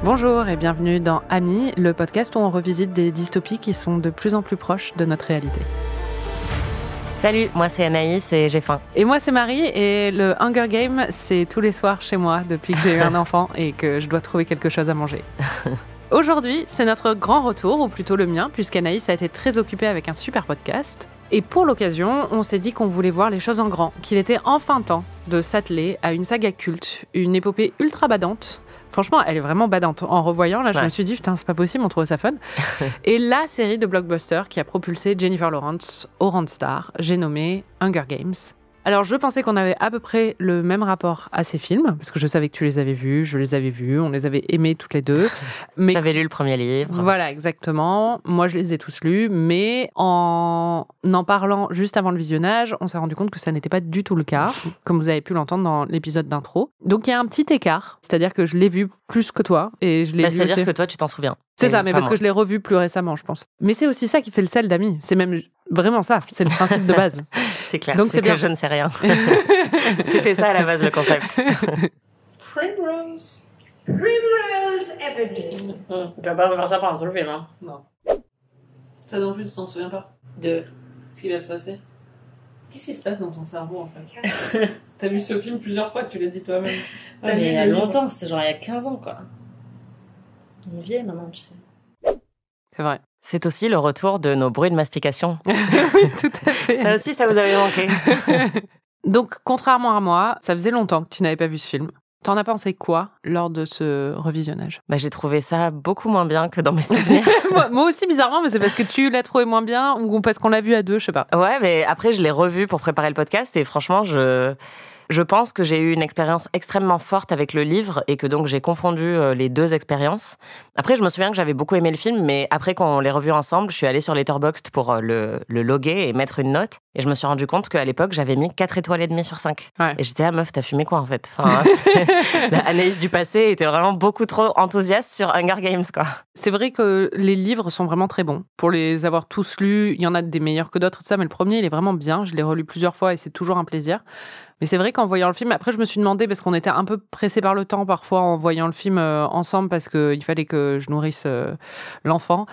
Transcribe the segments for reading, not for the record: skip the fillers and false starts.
Bonjour et bienvenue dans Amis, le podcast où on revisite des dystopies qui sont de plus en plus proches de notre réalité. Salut, moi c'est Anaïs et j'ai faim. Et moi c'est Marie et le Hunger Game, c'est tous les soirs chez moi depuis que j'ai eu un enfant et que je dois trouver quelque chose à manger. Aujourd'hui, c'est notre grand retour, ou plutôt le mien, puisqu'Anaïs a été très occupée avec un super podcast. Et pour l'occasion, on s'est dit qu'on voulait voir les choses en grand, qu'il était enfin temps de s'atteler à une saga culte, une épopée ultra badante. Franchement, elle est vraiment badante. En revoyant, là, je me suis dit, putain, c'est pas possible, on trouvait ça fun. Et la série de blockbusters qui a propulsé Jennifer Lawrence au rang de star, j'ai nommé Hunger Games. Alors, je pensais qu'on avait à peu près le même rapport à ces films, parce que je savais que tu les avais vus, je les avais vus, on les avait aimés toutes les deux. Mais j'avais lu le premier livre. Voilà, exactement. Moi, je les ai tous lus, mais en parlant juste avant le visionnage, on s'est rendu compte que ça n'était pas du tout le cas, comme vous avez pu l'entendre dans l'épisode d'intro. Donc, il y a un petit écart, c'est-à-dire que je l'ai vu plus que toi, et je l'ai lu c'est-à-dire aussi. que toi, tu t'en souviens. C'est ça, mais parce que je l'ai revu plus récemment, je pense. Mais c'est aussi ça qui fait le sel d'Amis. C'est même vraiment ça, c'est le principe de base. C'est clair, donc c'est que je ne sais rien. C'était ça à la base le concept. Primrose Everdean. Tu vas pas me faire ça pendant tout le film, hein? Non. Ça non plus, tu t'en souviens pas De ce qui va se passer? Qu'est-ce qui se passe dans ton cerveau, en fait? T'as vu ce film plusieurs fois, tu l'as dit toi-même. Ouais, mais il y a longtemps, c'était genre il y a 15 ans, quoi. On est vieille maintenant, tu sais. C'est vrai. C'est aussi le retour de nos bruits de mastication. Oui, tout à fait. Ça aussi, ça vous avait manqué. Donc, contrairement à moi, ça faisait longtemps que tu n'avais pas vu ce film. T'en as pensé quoi lors de ce revisionnage? J'ai trouvé ça beaucoup moins bien que dans mes souvenirs. moi aussi, bizarrement, mais c'est parce que tu l'as trouvé moins bien ou parce qu'on l'a vu à deux, je sais pas. Ouais, mais après, je l'ai revu pour préparer le podcast et franchement, je pense que j'ai eu une expérience extrêmement forte avec le livre et que donc j'ai confondu les deux expériences. Après, je me souviens que j'avais beaucoup aimé le film, mais après qu'on l'ait revu ensemble, je suis allée sur Letterboxd pour le loguer et mettre une note. Et je me suis rendu compte qu'à l'époque, j'avais mis 4 étoiles et demie sur 5. Ouais. Et j'étais là, meuf, t'as fumé quoi en fait? Enfin, la Anaïs du passé était vraiment beaucoup trop enthousiaste sur Hunger Games, quoi. C'est vrai que les livres sont vraiment très bons. Pour les avoir tous lus, il y en a des meilleurs que d'autres, tout ça, mais le premier, il est vraiment bien. Je l'ai relu plusieurs fois et c'est toujours un plaisir. Mais c'est vrai qu'en voyant le film, après je me suis demandé, parce qu'on était un peu pressés par le temps parfois en voyant le film ensemble, parce qu'il fallait que je nourrisse l'enfant.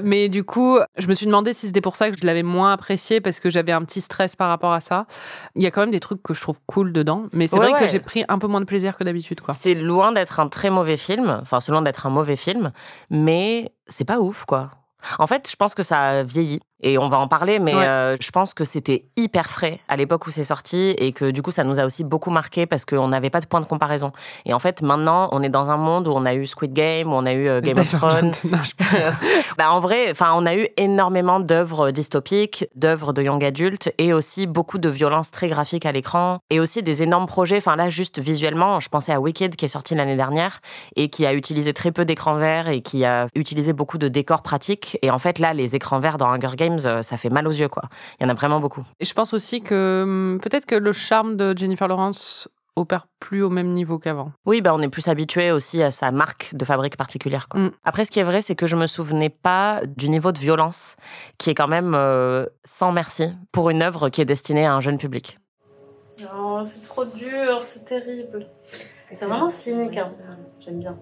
Mais du coup, je me suis demandé si c'était pour ça que je l'avais moins apprécié, parce que j'avais un petit stress par rapport à ça. Il y a quand même des trucs que je trouve cool dedans, mais c'est vrai que j'ai pris un peu moins de plaisir que d'habitude, quoi. C'est loin d'être un très mauvais film, enfin c'est loin d'être un mauvais film, mais c'est pas ouf, quoi. En fait, je pense que ça a vieilli. Et on va en parler, mais je pense que c'était hyper frais à l'époque où c'est sorti et que du coup, ça nous a aussi beaucoup marqué parce qu'on n'avait pas de point de comparaison. Et en fait, maintenant, on est dans un monde où on a eu Squid Game, où on a eu Game of Thrones. En vrai, on a eu énormément d'œuvres dystopiques, d'œuvres de young adultes et aussi beaucoup de violences très graphiques à l'écran et aussi des énormes projets. Enfin là, juste visuellement, je pensais à Wicked qui est sorti l'année dernière et qui a utilisé très peu d'écrans verts et qui a utilisé beaucoup de décors pratiques. Et en fait, là, les écrans verts dans Hunger Games, ça fait mal aux yeux, quoi. Il y en a vraiment beaucoup. Et je pense aussi que peut-être que le charme de Jennifer Lawrence opère plus au même niveau qu'avant. Oui, on est plus habitué aussi à sa marque de fabrique particulière, quoi. Après, ce qui est vrai, c'est que je me souvenais pas du niveau de violence qui est quand même sans merci pour une œuvre qui est destinée à un jeune public. Oh, c'est trop dur, c'est terrible. C'est vraiment cynique, hein. J'aime bien.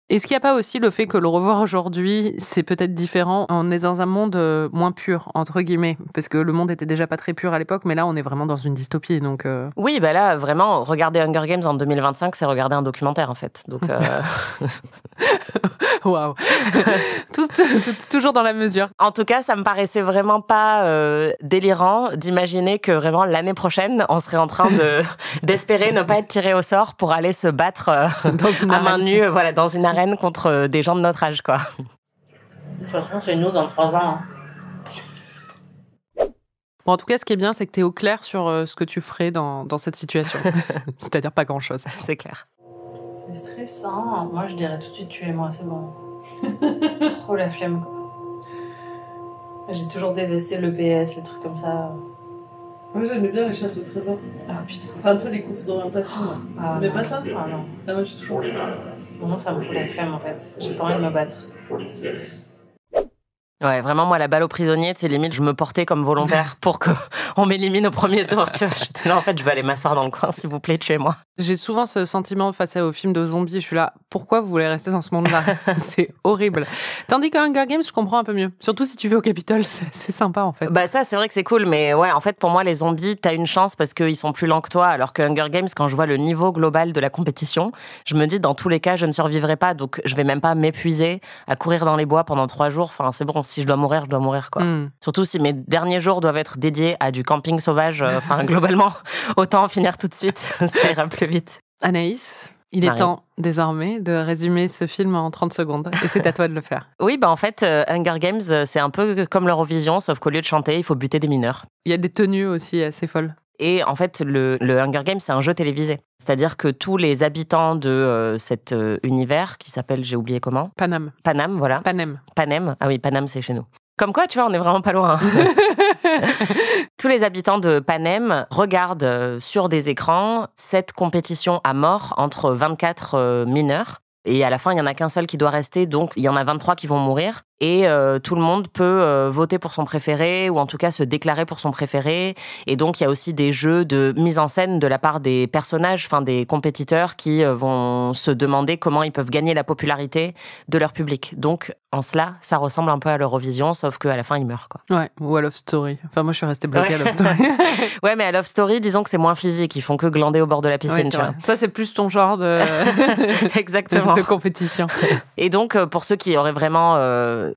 Est-ce qu'il n'y a pas aussi le fait que le revoir aujourd'hui, c'est peut-être différent? On est dans un monde moins pur, entre guillemets, parce que le monde était déjà pas très pur à l'époque, mais là, on est vraiment dans une dystopie, donc... Oui, là, vraiment, regarder Hunger Games en 2025, c'est regarder un documentaire, en fait. Donc, Waouh. Toujours dans la mesure. En tout cas, ça me paraissait vraiment pas délirant d'imaginer que vraiment l'année prochaine, on serait en train d'espérer ne pas être tiré au sort pour aller se battre à main nue, dans une arène contre des gens de notre âge, quoi. De toute façon, c'est nous dans 3 ans. Hein. Bon, en tout cas, ce qui est bien, c'est que tu es au clair sur ce que tu ferais dans cette situation. C'est-à-dire pas grand-chose. C'est clair. C'est stressant. Moi, je dirais tout de suite tuez-moi, c'est bon. Trop la flemme, quoi. J'ai toujours détesté l'EPS, les trucs comme ça. Moi j'aimais bien les chasses au trésor. Ah putain. Enfin, tu sais, les courses d'orientation. Ah, T'aimais pas ça? Ah non. Ah, moi j'ai toujours aimé ça. Moi, ça me fout la flemme en fait. J'ai pas envie de me battre. Ouais, vraiment, moi, la balle aux prisonniers, c'est limite, je me portais comme volontaire pour qu'on m'élimine au premier tour, tu vois. J'étais là, en fait, je vais aller m'asseoir dans le coin, s'il vous plaît, tuez-moi. J'ai souvent ce sentiment face aux films de zombies. Je suis là, pourquoi vous voulez rester dans ce monde-là? C'est horrible. Tandis que Hunger Games, je comprends un peu mieux. Surtout si tu vas au Capitole, c'est sympa, en fait. Bah ça, c'est vrai que c'est cool, mais ouais, en fait, pour moi, les zombies, t'as une chance parce qu'ils sont plus lents que toi, alors que Hunger Games, quand je vois le niveau global de la compétition, je me dis, dans tous les cas, je ne survivrai pas, donc je vais même pas m'épuiser à courir dans les bois pendant 3 jours. Enfin, c'est bon, si je dois mourir, je dois mourir, quoi. Surtout si mes derniers jours doivent être dédiés à du camping sauvage, enfin, globalement, autant en finir tout de suite, ça ira plus vite. Anaïs, il est temps désormais de résumer ce film en 30 secondes et c'est à toi de le faire. Oui, bah en fait, Hunger Games, c'est un peu comme l'Eurovision, sauf qu'au lieu de chanter, il faut buter des mineurs. Il y a des tenues aussi assez folles. Et en fait, le Hunger Games, c'est un jeu télévisé. C'est-à-dire que tous les habitants de cet univers, qui s'appelle, j'ai oublié comment Paname. Panem, voilà. Panem. Ah oui, Panem, c'est chez nous. Comme quoi, tu vois, on est vraiment pas loin. Tous les habitants de Panem regardent sur des écrans cette compétition à mort entre 24 mineurs. Et à la fin, il n'y en a qu'un seul qui doit rester, donc il y en a 23 qui vont mourir. Et tout le monde peut voter pour son préféré, ou en tout cas se déclarer pour son préféré. Et donc, il y a aussi des jeux de mise en scène de la part des personnages, enfin des compétiteurs, qui vont se demander comment ils peuvent gagner la popularité de leur public. Donc, en cela, ça ressemble un peu à l'Eurovision, sauf qu'à la fin, ils meurent, quoi. Ouais, ou à Love Story. Enfin, moi, je suis restée bloquée à Love Story. Ouais, mais à Love Story, disons que c'est moins physique. Ils font que glander au bord de la piscine, ouais, tu vois. Ça, c'est plus ton genre de... Exactement. de compétition. Et donc, pour ceux qui auraient vraiment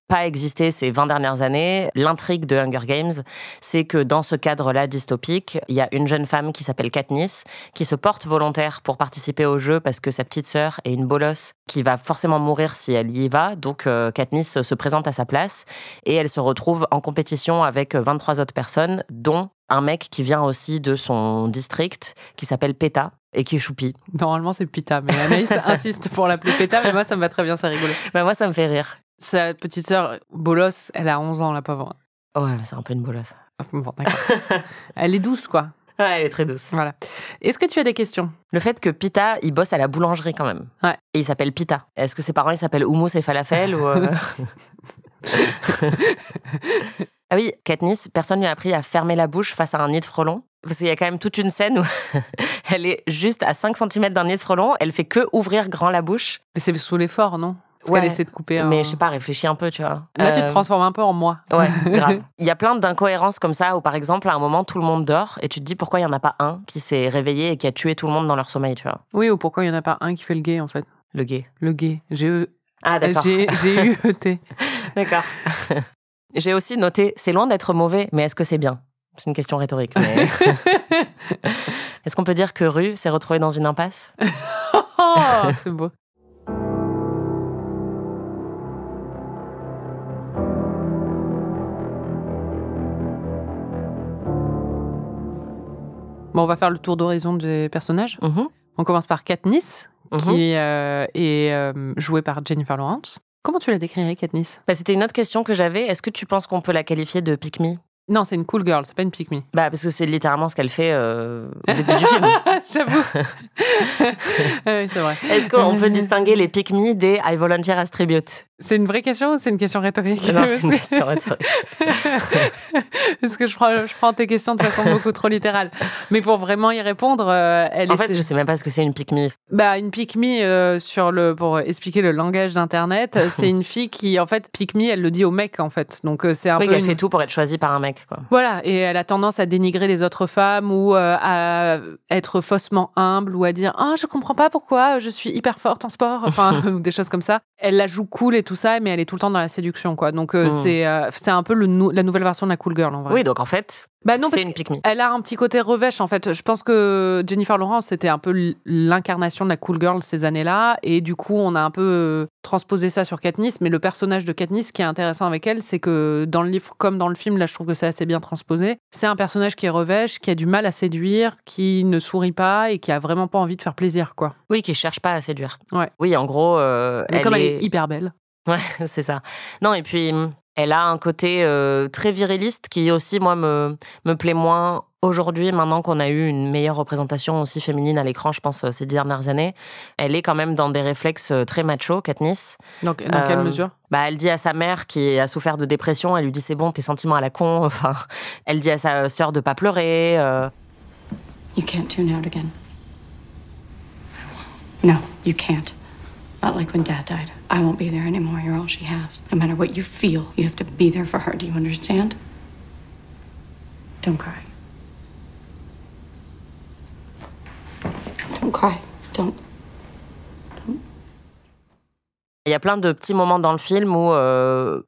pas existé ces 20 dernières années, l'intrigue de Hunger Games, c'est que dans ce cadre-là dystopique, il y a une jeune femme qui s'appelle Katniss, qui se porte volontaire pour participer au jeu parce que sa petite sœur est une bolosse qui va forcément mourir si elle y va. Donc, Katniss se présente à sa place et elle se retrouve en compétition avec 23 autres personnes, dont un mec qui vient aussi de son district, qui s'appelle Péta, et qui est choupi. Normalement, c'est Pita, mais Anaïs insiste pour l'appeler Péta, mais moi, ça me va très bien, c'est rigolo. Bah, moi, ça me fait rire. Sa petite sœur, Bolos, elle a 11 ans, la pauvre. Ouais, c'est un peu une bolosse. Bon, d'accord. Elle est douce, quoi. Ouais, elle est très douce. Voilà. Est-ce que tu as des questions? Le fait que Pita, il bosse à la boulangerie quand même. Ouais. Et il s'appelle Pita. Est-ce que ses parents, ils s'appellent Hummus et Falafel ou Ah oui, Katniss, personne lui a appris à fermer la bouche face à un nid de frelons. Parce qu'il y a quand même toute une scène où elle est juste à 5 cm d'un nid de frelons, elle fait que ouvrir grand la bouche. Mais c'est sous l'effort, non? Parce Ouais, qu'elle essaie de couper. mais je sais pas, réfléchis un peu, tu vois. Là, tu te transformes un peu en moi. Ouais, grave. Il y a plein d'incohérences comme ça où, par exemple, à un moment, tout le monde dort et tu te dis pourquoi il y en a pas un qui s'est réveillé et qui a tué tout le monde dans leur sommeil, tu vois. Oui, ou pourquoi il n'y en a pas un qui fait le gay, en fait. Le gay. Le gay. Ah, d'accord. G-U-E-T. D'accord. J'ai aussi noté, c'est loin d'être mauvais, mais est-ce que c'est bien? C'est une question rhétorique. Mais... Est-ce qu'on peut dire que Rue s'est retrouvée dans une impasse? Oh, c'est beau. Bon, on va faire le tour d'horizon des personnages. On commence par Katniss, qui est jouée par Jennifer Lawrence. Comment tu la décrirais, Katniss? C'était une autre question que j'avais. Est-ce que tu penses qu'on peut la qualifier de pick-me? Non, c'est une cool girl, c'est pas une pick-me. Parce que c'est littéralement ce qu'elle fait au début du film. J'avoue. Oui, c'est vrai. Est-ce qu'on peut distinguer les pick-me des I volunteer as tribute? C'est une vraie question ou c'est une question rhétorique? Non, c'est une question rhétorique. Parce que je prends tes questions de façon beaucoup trop littérale. Mais pour vraiment y répondre, En fait, je sais même pas ce que c'est une pick-me. Une pick-me, pour expliquer le langage d'Internet, c'est une fille qui, en fait, pick-me, elle le dit au mec, en fait. Donc, c'est un peu... Oui, elle fait tout pour être choisie par un mec, quoi. Voilà, et elle a tendance à dénigrer les autres femmes ou à être faussement humble ou à dire « Ah, je comprends pas pourquoi je suis hyper forte en sport », enfin, ou des choses comme ça. Elle la joue cool et tout ça, mais elle est tout le temps dans la séduction, quoi. Donc, c'est un peu la nouvelle version de la cool girl, en vrai. Oui, donc en fait... Non, c'est une pick-me. Elle a un petit côté revêche, en fait. Je pense que Jennifer Lawrence, c'était un peu l'incarnation de la cool girl ces années-là. Et du coup, on a un peu transposé ça sur Katniss. Mais le personnage de Katniss, ce qui est intéressant avec elle, c'est que dans le livre comme dans le film, là, je trouve que c'est assez bien transposé. C'est un personnage qui est revêche, qui a du mal à séduire, qui ne sourit pas et qui a vraiment pas envie de faire plaisir, quoi. Oui, qui cherche pas à séduire. Ouais. Oui, en gros, elle est hyper belle. Ouais, c'est ça. Non, et puis... Elle a un côté très viriliste qui aussi, moi, me plaît moins aujourd'hui, maintenant qu'on a eu une meilleure représentation aussi féminine à l'écran, je pense, ces dernières années, elle est quand même dans des réflexes très macho, Katniss. Donc, dans quelle mesure ? Elle dit à sa mère qui a souffert de dépression, elle lui dit c'est bon, tes sentiments à la con. Enfin, elle dit à sa sœur de pas pleurer. You can't tune out again. No, you can't. Not like when Dad died. I won't be there anymore. You're all she has. No matter what you feel, you have to be there for her. Do you understand? Don't cry. Don't cry. Don't. Il y a plein de petits moments dans le film où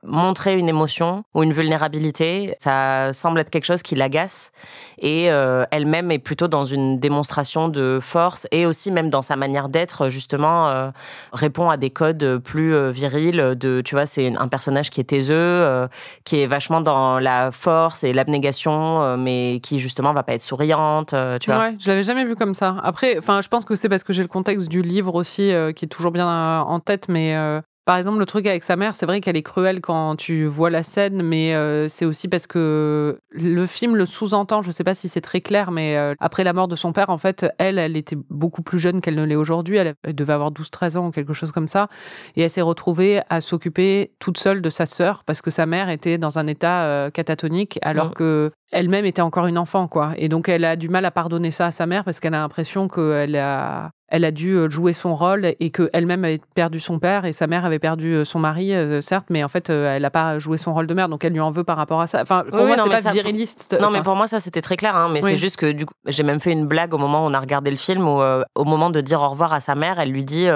montrer une émotion ou une vulnérabilité, ça semble être quelque chose qui l'agace. Et elle-même est plutôt dans une démonstration de force et aussi même dans sa manière d'être, justement, répond à des codes plus virils. Tu vois, c'est un personnage qui est taiseux, qui est vachement dans la force et l'abnégation, mais qui, justement, va pas être souriante, tu vois. Ouais, je l'avais jamais vu comme ça. Après, je pense que c'est parce que j'ai le contexte du livre aussi qui est toujours bien en tête, mais... Par exemple, le truc avec sa mère, c'est vrai qu'elle est cruelle quand tu vois la scène, mais c'est aussi parce que le film le sous-entend, je sais pas si c'est très clair, mais après la mort de son père, en fait, elle était beaucoup plus jeune qu'elle ne l'est aujourd'hui. Elle devait avoir 12-13 ans ou quelque chose comme ça. Et elle s'est retrouvée à s'occuper toute seule de sa sœur parce que sa mère était dans un état catatonique alors que elle-même était encore une enfant, quoi. Et donc, elle a du mal à pardonner ça à sa mère parce qu'elle a l'impression qu'elle a dû jouer son rôle et qu'elle-même avait perdu son père et sa mère avait perdu son mari, certes, mais en fait, elle n'a pas joué son rôle de mère, donc elle lui en veut par rapport à ça. Enfin, pour moi, c'est pas viriliste. Non, mais pour moi, ça, c'était très clair, hein, mais c'est juste que du coup, j'ai même fait une blague au moment où on a regardé le film où, au moment de dire au revoir à sa mère, elle lui dit,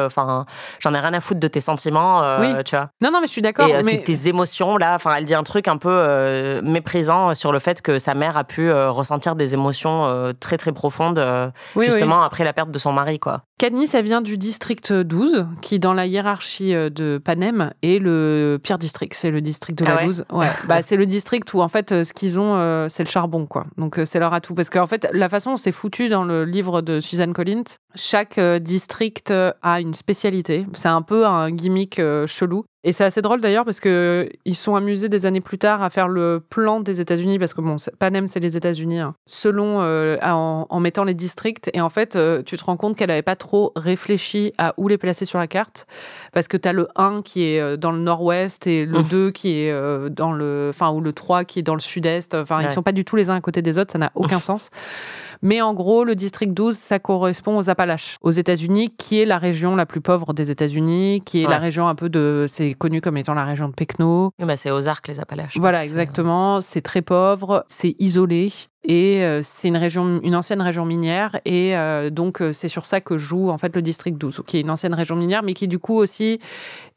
j'en ai rien à foutre de tes sentiments, tu vois. Non, mais je suis d'accord. Et mais... tes émotions, là, elle dit un truc un peu méprisant sur le fait que sa mère a pu ressentir des émotions très, très profondes, justement, après la perte de son mari, quoi. Katniss, elle vient du district 12, qui, dans la hiérarchie de Panem, est le pire district. C'est le district de la 12. Ouais. C'est le district où, en fait, ce qu'ils ont, c'est le charbon, quoi. Donc, c'est leur atout. Parce qu'en fait, la façon dont c'est foutu dans le livre de Suzanne Collins, chaque district a une spécialité. C'est un peu un gimmick chelou. Et c'est assez drôle d'ailleurs parce que ils sont amusés des années plus tard à faire le plan des États-Unis parce que Panem c'est les États-Unis, hein, selon en mettant les districts et en fait tu te rends compte qu'elle avait pas trop réfléchi à où les placer sur la carte parce que t'as le 1 qui est dans le nord-ouest et le 2 qui est dans le ou le 3 qui est dans le sud-est, ils sont pas du tout les uns à côté des autres, ça n'a aucun sens. Mais en gros, le district 12, ça correspond aux Appalaches, aux États-Unis, qui est la région la plus pauvre des États-Unis, qui est la région un peu c'est connu comme étant la région de Pecno. C'est aux Arcs, les Appalaches. Voilà, exactement. C'est très pauvre, c'est isolé. Et c'est une ancienne région minière. Et donc, c'est sur ça que joue en fait le district 12, qui est une ancienne région minière, mais qui du coup aussi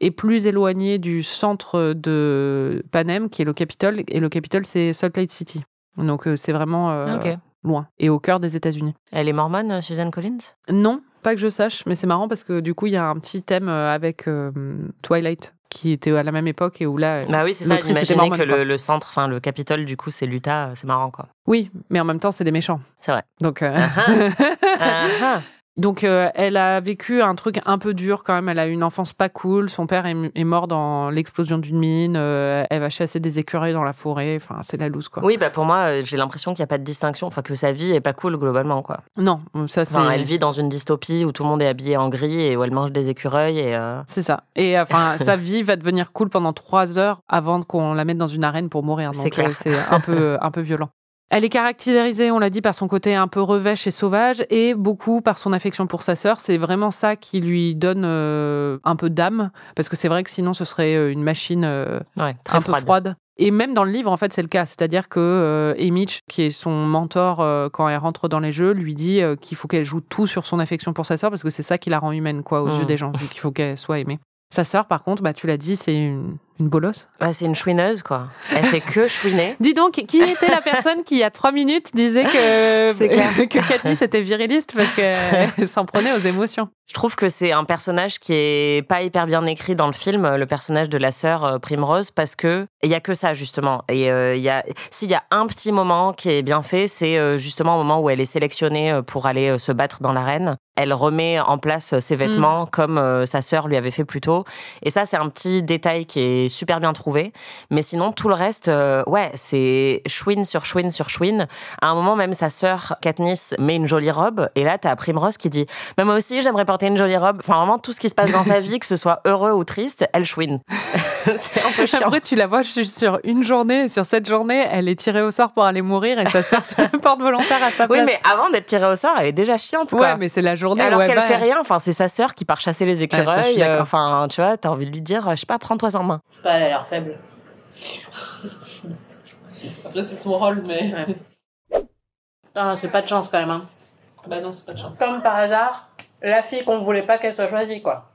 est plus éloignée du centre de Panem, qui est le Capitole. Et le Capitole, c'est Salt Lake City. Donc, c'est vraiment... loin, et au cœur des États-Unis. Elle est mormone, Suzanne Collins ? Non, pas que je sache, mais c'est marrant parce que du coup, il y a un petit thème avec Twilight, qui était à la même époque et où là... Bah oui, c'est ça, imaginez que le centre, le Capitole, du coup, c'est l'Utah, c'est marrant, quoi. Oui, mais en même temps, c'est des méchants. C'est vrai. Donc... Donc, elle a vécu un truc un peu dur quand même. Elle a eu une enfance pas cool. Son père est mort dans l'explosion d'une mine. Elle va chasser des écureuils dans la forêt. Enfin, c'est la loose, quoi. Oui, pour moi, j'ai l'impression qu'il n'y a pas de distinction. Enfin, que sa vie est pas cool globalement, quoi. Non, ça c'est... elle vit dans une dystopie où tout le monde est habillé en gris et où elle mange des écureuils et... C'est ça. Et sa vie va devenir cool pendant 3 heures avant qu'on la mette dans une arène pour mourir. Donc, c'est un peu violent. Elle est caractérisée, on l'a dit, par son côté un peu revêche et sauvage et beaucoup par son affection pour sa sœur. C'est vraiment ça qui lui donne un peu d'âme, parce que c'est vrai que sinon ce serait une machine très peu froide. Et même dans le livre, en fait, c'est le cas. C'est-à-dire que Haymitch, qui est son mentor quand elle rentre dans les jeux, lui dit qu'il faut qu'elle joue tout sur son affection pour sa sœur, parce que c'est ça qui la rend humaine, quoi, aux yeux des gens, vu qu'il faut qu'elle soit aimée. Sa sœur, par contre, tu l'as dit, c'est une bolosse. C'est une chouineuse, quoi. Elle fait que chouiner. Dis donc, qui était la personne qui, il y a 3 minutes, disait que Katniss était viriliste parce qu'elle s'en prenait aux émotions? Je trouve que c'est un personnage qui est pas hyper bien écrit dans le film, le personnage de la sœur Primrose, parce que il y a que ça justement. Et s'il y a un petit moment qui est bien fait, c'est justement au moment où elle est sélectionnée pour aller se battre dans l'arène. Elle remet en place ses vêtements comme sa sœur lui avait fait plus tôt. Et ça, c'est un petit détail qui est super bien trouvé. Mais sinon, tout le reste, c'est chouine sur chouine sur chouine. À un moment, même sa sœur Katniss met une jolie robe. Et là, t'as Primrose qui dit « Mais moi aussi, j'aimerais porter une jolie robe. » Enfin, vraiment, tout ce qui se passe dans sa vie, que ce soit heureux ou triste, elle chouine. C'est un peu chiant. Après, tu la vois juste sur une journée. Sur cette journée, elle est tirée au sort pour aller mourir et sa sœur se porte volontaire à sa place. Oui, mais avant d'être tirée au sort, elle est déjà chiante, quoi. Ouais, mais c'est la journée. Alors qu'elle fait rien. Enfin, c'est sa sœur qui part chasser les écureuils. Ouais, enfin, tu vois, t'as envie de lui dire, je sais pas, prends-toi en main. Je sais pas, elle a l'air faible. Après, c'est son rôle, mais. Ouais. Non, c'est pas de chance quand même. Hein. Bah non, c'est pas de chance. Comme par hasard, la fille qu'on voulait pas qu'elle soit choisie, quoi.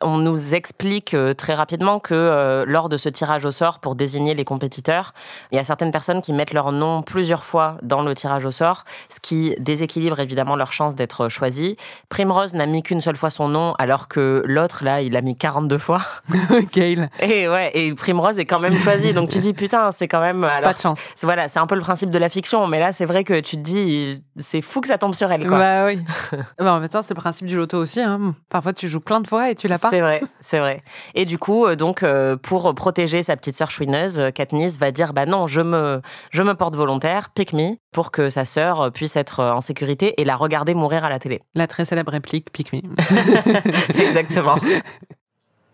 On nous explique très rapidement que lors de ce tirage au sort pour désigner les compétiteurs, il y a certaines personnes qui mettent leur nom plusieurs fois dans le tirage au sort, ce qui déséquilibre évidemment leur chance d'être choisie. Primrose n'a mis qu'une seule fois son nom, alors que l'autre, là, il l'a mis 42 fois. Gale. Et Primrose est quand même choisie. Donc tu dis, putain, c'est quand même... Alors, pas de chance. Voilà, c'est un peu le principe de la fiction, mais là, c'est vrai que tu te dis, c'est fou que ça tombe sur elle, quoi. Bah oui. Bah, en même temps, c'est le principe du loto aussi. Hein. Parfois, tu joues plein de fois et tu l'as pas. C'est vrai, c'est vrai. Et du coup, pour protéger sa petite sœur chouineuse, Katniss va dire, bah non, je me porte volontaire, pick me, pour que sa sœur puisse être en sécurité et la regarder mourir à la télé. La très célèbre réplique, pick me. Exactement.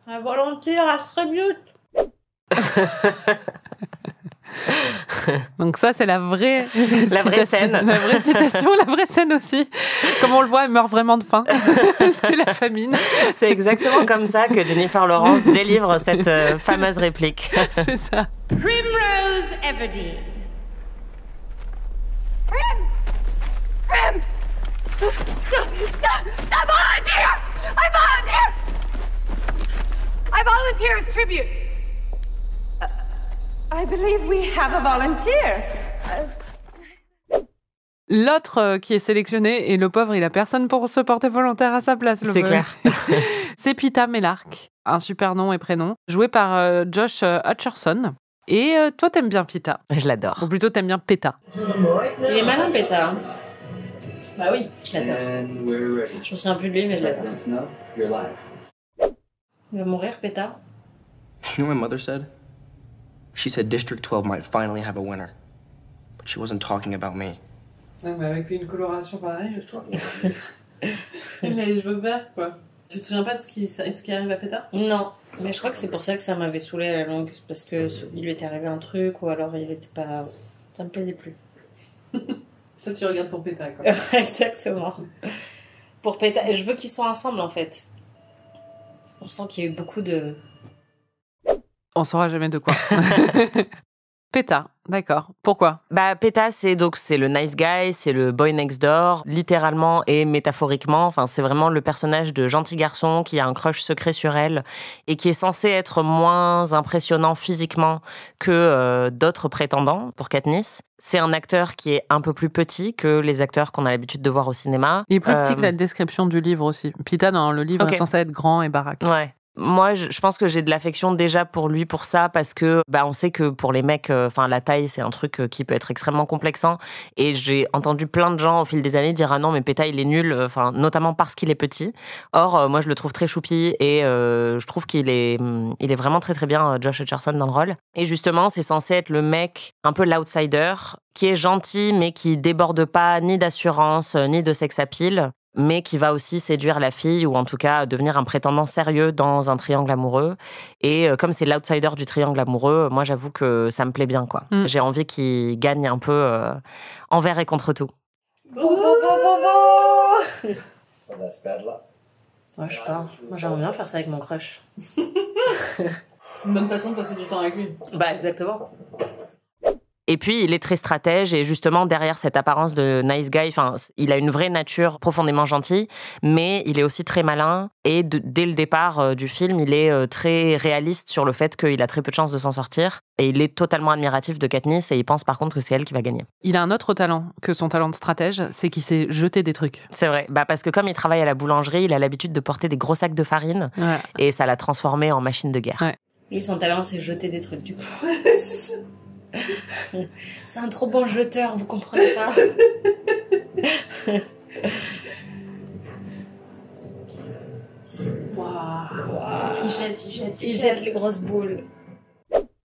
Un volontaire à Tribute. Donc ça, c'est la vraie scène. La vraie citation, la vraie scène aussi. Comme on le voit, elle meurt vraiment de faim. C'est la famine. C'est exactement comme ça que Jennifer Lawrence délivre cette fameuse réplique. C'est ça. Primrose Everdeen. Prim! I volunteer! I volunteer as tribute. I believe we have a volunteer. L'autre qui est sélectionné, et le pauvre, il a personne pour se porter volontaire à sa place. C'est clair. C'est Peeta Mellark, un super nom et prénom, joué par Josh Hutcherson. Et toi, t'aimes bien Peeta. Je l'adore. Ou plutôt, t'aimes bien Peeta. Il est malin, Peeta. Hein. Bah oui, je l'adore. Je me souviens plus de lui, mais je l'adore. Il va mourir, Peeta. You know what my mother said? She said District 12 might finally have a winner. But she wasn't talking about me. Ouais, mais avec une coloration pareille, je sais. Les cheveux verts, quoi. Tu te souviens pas de ce qui arrive à Peeta? Non, mais je crois que c'est pour ça que ça m'avait saoulé à la longue. Parce que il lui était arrivé un truc, ou alors il était pas... Ça me plaisait plus. Toi, tu regardes pour Peeta, quoi. Exactement. Pour Peeta, et je veux qu'ils soient ensemble, en fait. On sent qu'il y a eu beaucoup de... On saura jamais de quoi. Peeta, d'accord. Pourquoi? Bah, Peeta, c'est le nice guy, c'est le boy next door, littéralement et métaphoriquement. Enfin, c'est vraiment le personnage de gentil garçon qui a un crush secret sur elle et qui est censé être moins impressionnant physiquement que d'autres prétendants pour Katniss. C'est un acteur qui est un peu plus petit que les acteurs qu'on a l'habitude de voir au cinéma. Il est plus petit que la description du livre aussi. Peeta, dans le livre, est censé être grand et baraque. Ouais. Moi, je pense que j'ai de l'affection déjà pour lui pour ça, parce que on sait que pour les mecs, la taille, c'est un truc qui peut être extrêmement complexant. Et j'ai entendu plein de gens au fil des années dire ah non, mais Peeta il est nul, notamment parce qu'il est petit. Or, moi je le trouve très choupi et je trouve qu'il est vraiment très très bien, Josh Hutcherson dans le rôle. Et justement, c'est censé être le mec un peu l'outsider, qui est gentil mais qui déborde pas ni d'assurance ni de sex appeal, mais qui va aussi séduire la fille, ou en tout cas devenir un prétendant sérieux dans un triangle amoureux. Et comme c'est l'outsider du triangle amoureux, moi j'avoue que ça me plaît bien, quoi. J'ai envie qu'il gagne un peu envers et contre tout. Ouais, je sais pas. Moi j'aimerais bien faire ça avec mon crush. C'est une bonne façon de passer du temps avec lui. Bah exactement. Et puis, il est très stratège et justement, derrière cette apparence de nice guy, enfin, il a une vraie nature profondément gentille, mais il est aussi très malin. Et dès le départ du film, il est très réaliste sur le fait qu'il a très peu de chances de s'en sortir. Et il est totalement admiratif de Katniss et il pense par contre que c'est elle qui va gagner. Il a un autre talent que son talent de stratège, c'est qu'il sait jeter des trucs. C'est vrai, parce que comme il travaille à la boulangerie, il a l'habitude de porter des gros sacs de farine et ça l'a transformé en machine de guerre. Ouais. Lui, son talent, c'est jeter des trucs, du coup. C'est un trop bon jeteur, vous comprenez pas. Wow. Il jette les grosses boules.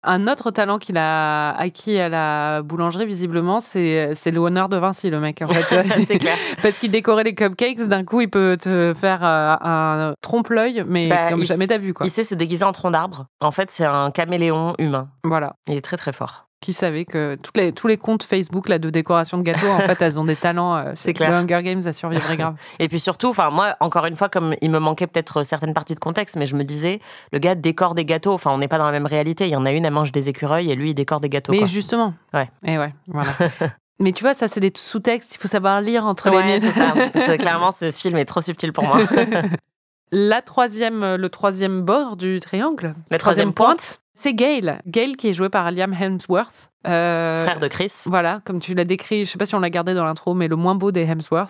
Un autre talent qu'il a acquis à la boulangerie, visiblement, c'est le honneur de Vinci, le mec, en fait. C'est clair. Parce qu'il décorait les cupcakes, d'un coup, il peut te faire un trompe-l'œil, mais comme jamais t'as vu, quoi. Il sait se déguiser en tronc d'arbre. En fait, c'est un caméléon humain. Voilà. Il est très, très fort. Qui savait que tous les comptes Facebook là, de décoration de gâteaux, en fait, elles ont des talents. C'est clair. Le Hunger Games, ça survivrait grave. Et puis surtout, moi, encore une fois, comme il me manquait peut-être certaines parties de contexte, mais je me disais, le gars décore des gâteaux. Enfin, on n'est pas dans la même réalité. Il y en a une, elle mange des écureuils et lui, il décore des gâteaux. Mais quoi. Justement. Ouais. Et ouais, voilà. Mais tu vois, ça, c'est des sous-textes. Il faut savoir lire entre les lignes. C'est ça. Clairement, ce film est trop subtil pour moi. Le troisième bord du triangle. La troisième pointe. C'est Gale. Gale qui est joué par Liam Hemsworth. Frère de Chris. Voilà, comme tu l'as décrit, je sais pas si on l'a gardé dans l'intro, mais le moins beau des Hemsworth.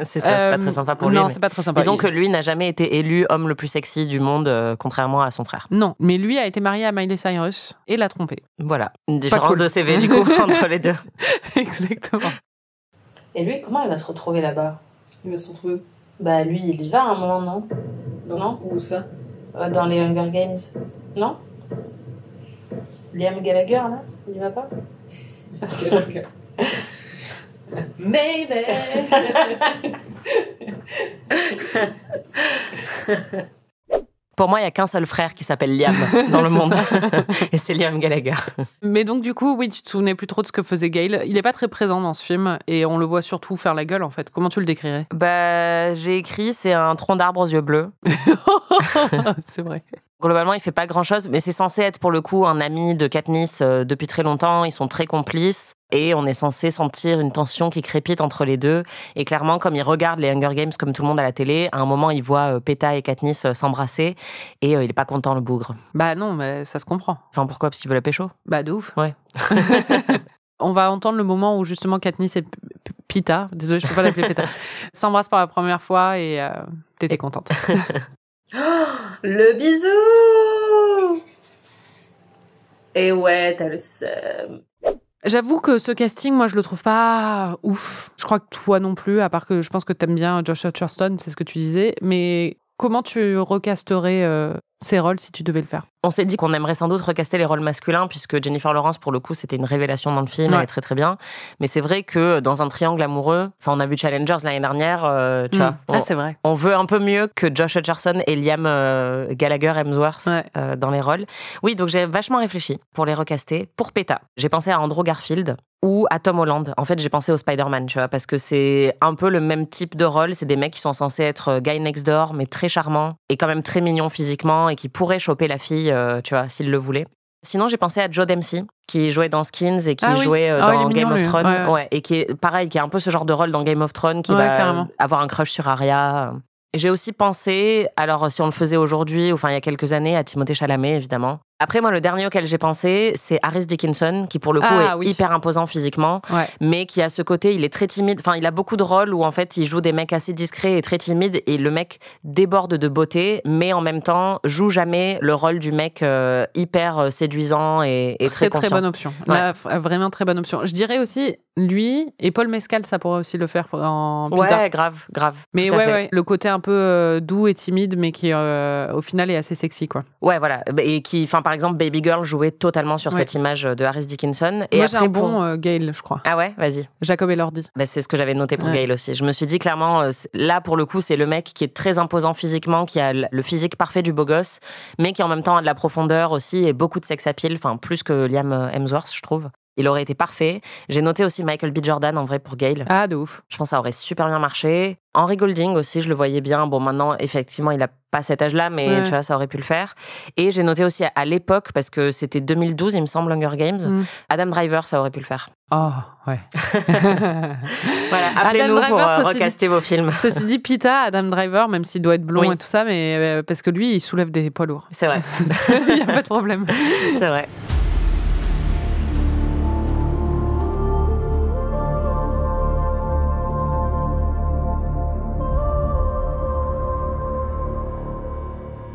C'est ça, c'est pas très sympa pour lui. Non, c'est pas très sympa. Disons que lui n'a jamais été élu homme le plus sexy du monde, contrairement à son frère. Non, mais lui a été marié à Miley Cyrus et l'a trompé. Voilà, une différence de CV du coup entre les deux. Exactement. Et lui, comment il va se retrouver là-bas? Il va se retrouver. Bah lui, il y va à un moment, non? Non? Où ça? Dans les Hunger Games. Non? Liam Gallagher, là? Il y va pas? Okay. Maybe. Pour moi, il n'y a qu'un seul frère qui s'appelle Liam dans le monde. Et c'est Liam Gallagher. Mais donc, du coup, oui, tu te souvenais plus trop de ce que faisait Gale. Il n'est pas très présent dans ce film et on le voit surtout faire la gueule, en fait. Comment tu le décrirais? J'ai écrit, c'est un tronc d'arbre aux yeux bleus. C'est vrai. Globalement, il fait pas grand-chose, mais c'est censé être pour le coup un ami de Katniss depuis très longtemps. Ils sont très complices et on est censé sentir une tension qui crépite entre les deux. Et clairement, comme ils regardent les Hunger Games comme tout le monde à la télé, à un moment, ils voient Peta et Katniss s'embrasser et il est pas content, le bougre. Bah non, mais ça se comprend. Enfin, pourquoi? Parce qu'il veut la pécho? Bah de ouf. Ouais. On va entendre le moment où justement Katniss et Pita, désolée, je peux pas l'appeler Peta, s'embrassent pour la première fois et t'étais contente. Le bisou! Et ouais, t'as le seum. J'avoue que ce casting, moi, je le trouve pas ouf. Je crois que toi non plus, à part que je pense que t'aimes bien Josh Hutcherson, c'est ce que tu disais. Mais comment tu recasterais ces rôles si tu devais le faire? On s'est dit qu'on aimerait sans doute recaster les rôles masculins, puisque Jennifer Lawrence, pour le coup, c'était une révélation dans le film, elle est très très bien. Mais c'est vrai que dans un triangle amoureux, on a vu Challengers l'année dernière, tu vois. C'est vrai. On veut un peu mieux que Josh Hutcherson et Liam Gallagher Hemsworth dans les rôles. Oui, donc j'ai vachement réfléchi pour les recaster. Pour Peta, j'ai pensé à Andrew Garfield ou à Tom Holland. En fait, j'ai pensé au Spider-Man, tu vois, parce que c'est un peu le même type de rôle. C'est des mecs qui sont censés être guy next door, mais très charmants et quand même très mignons physiquement et qui pourraient choper la fille, tu vois, s'ils le voulaient. Sinon, j'ai pensé à Joe Dempsey, qui jouait dans Skins et qui jouait dans Game of Thrones. Ouais, et qui est pareil, qui a un peu ce genre de rôle dans Game of Thrones, qui va carrément avoir un crush sur Arya. J'ai aussi pensé, alors si on le faisait aujourd'hui, enfin il y a quelques années, à Timothée Chalamet, évidemment. Après, moi, le dernier auquel j'ai pensé, c'est Harris Dickinson, qui pour le coup est hyper imposant physiquement, mais qui a ce côté, il est très timide. Enfin, il a beaucoup de rôles où en fait, il joue des mecs assez discrets et très timides, et le mec déborde de beauté, mais en même temps, joue jamais le rôle du mec hyper séduisant et très confiant. Très bonne option. Là, vraiment très bonne option. Je dirais aussi, lui et Paul Mescal, ça pourrait aussi le faire en Pita. Ouais, grave. Mais le côté un peu doux et timide, mais qui au final est assez sexy, quoi. Ouais, voilà. Et qui, enfin, par exemple, Baby Girl jouait totalement sur cette image de Harris Dickinson. Et moi, après, j'ai un bon Gale, je crois. Ah ouais, vas-y. Jacob Elordi. C'est ce que j'avais noté pour Gale aussi. Je me suis dit clairement, là, pour le coup, c'est le mec qui est très imposant physiquement, qui a le physique parfait du beau gosse, mais qui en même temps a de la profondeur aussi et beaucoup de sex appeal, enfin, plus que Liam Hemsworth, je trouve. Il aurait été parfait. J'ai noté aussi Michael B. Jordan, en vrai, pour Gale. Ah, de ouf. Je pense que ça aurait super bien marché. Henry Golding aussi, je le voyais bien. Bon, maintenant, effectivement, il a pas cet âge-là, mais tu vois, ça aurait pu le faire. Et j'ai noté aussi à l'époque, parce que c'était 2012, il me semble, Hunger Games, Adam Driver, ça aurait pu le faire. Oh, ouais. Voilà, appelez-nous pour recaster vos films. Ceci dit, Pita, Adam Driver, même s'il doit être blond et tout ça, mais parce que lui, il soulève des poids lourds. C'est vrai. Il n'y a pas de problème. C'est vrai.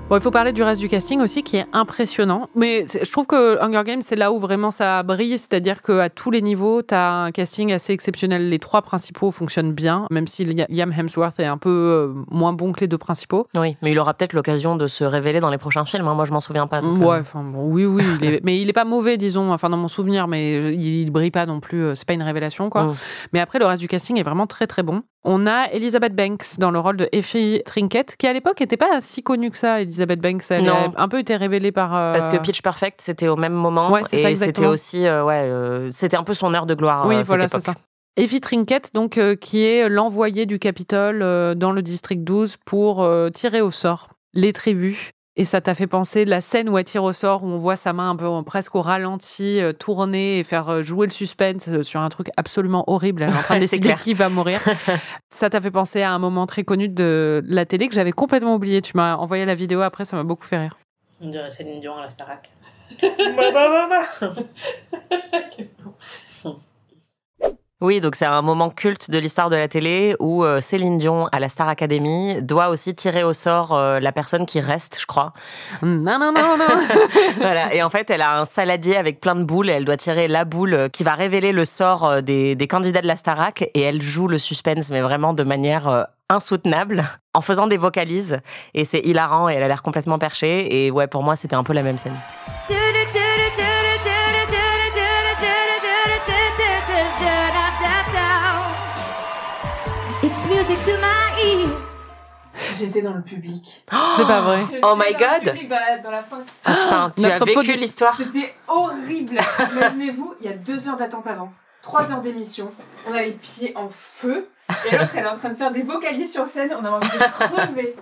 Bon, il faut parler du reste du casting aussi, qui est impressionnant. Mais je trouve que Hunger Games, c'est là où vraiment ça brille. C'est-à-dire qu'à tous les niveaux, tu as un casting assez exceptionnel. Les 3 principaux fonctionnent bien, même si Liam Hemsworth est un peu moins bon que les 2 principaux. Oui, mais il aura peut-être l'occasion de se révéler dans les prochains films. Hein. Moi, je m'en souviens pas. Donc, ouais, enfin bon, oui. Mais il est pas mauvais, disons, enfin dans mon souvenir, mais il brille pas non plus. C'est pas une révélation, quoi. Mais après, le reste du casting est vraiment très, très bon. On a Elizabeth Banks dans le rôle de Effie Trinket, qui à l'époque n'était pas si connue que ça, Elizabeth Banks. Elle a un peu été révélée par... Parce que Pitch Perfect, c'était au même moment. Ouais, c'est ça, exactement. C'était aussi... c'était un peu son heure de gloire. Oui, voilà, c'est ça. Effie Trinket, donc, qui est l'envoyé du Capitole dans le district 12 pour tirer au sort les tribus. Et ça t'a fait penser la scène où elle tire au sort, où on voit sa main un peu presque au ralenti tourner et faire jouer le suspense sur un truc absolument horrible. Elle est en train de décider qui va mourir. Ça t'a fait penser à un moment très connu de la télé que j'avais complètement oublié. Tu m'as envoyé la vidéo après, ça m'a beaucoup fait rire. On dirait Céline Dion à la Starac. Oui, donc c'est un moment culte de l'histoire de la télé où Céline Dion, à la Star Academy, doit aussi tirer au sort la personne qui reste, je crois. Non. Voilà. Et en fait, elle a un saladier avec plein de boules et elle doit tirer la boule qui va révéler le sort des candidats de la Starac et elle joue le suspense, mais vraiment de manière insoutenable, en faisant des vocalises. Et c'est hilarant et elle a l'air complètement perchée. Et ouais, pour moi, c'était un peu la même scène. J'étais dans le public. C'est pas vrai. Oh my god. Dans la fosse. Ah putain, tu as vécu l'histoire. C'était horrible. Imaginez-vous, il y a 2 heures d'attente avant, 3 heures d'émission. On a les pieds en feu. Et l'autre, elle est en train de faire des vocalises sur scène. On a envie de crever.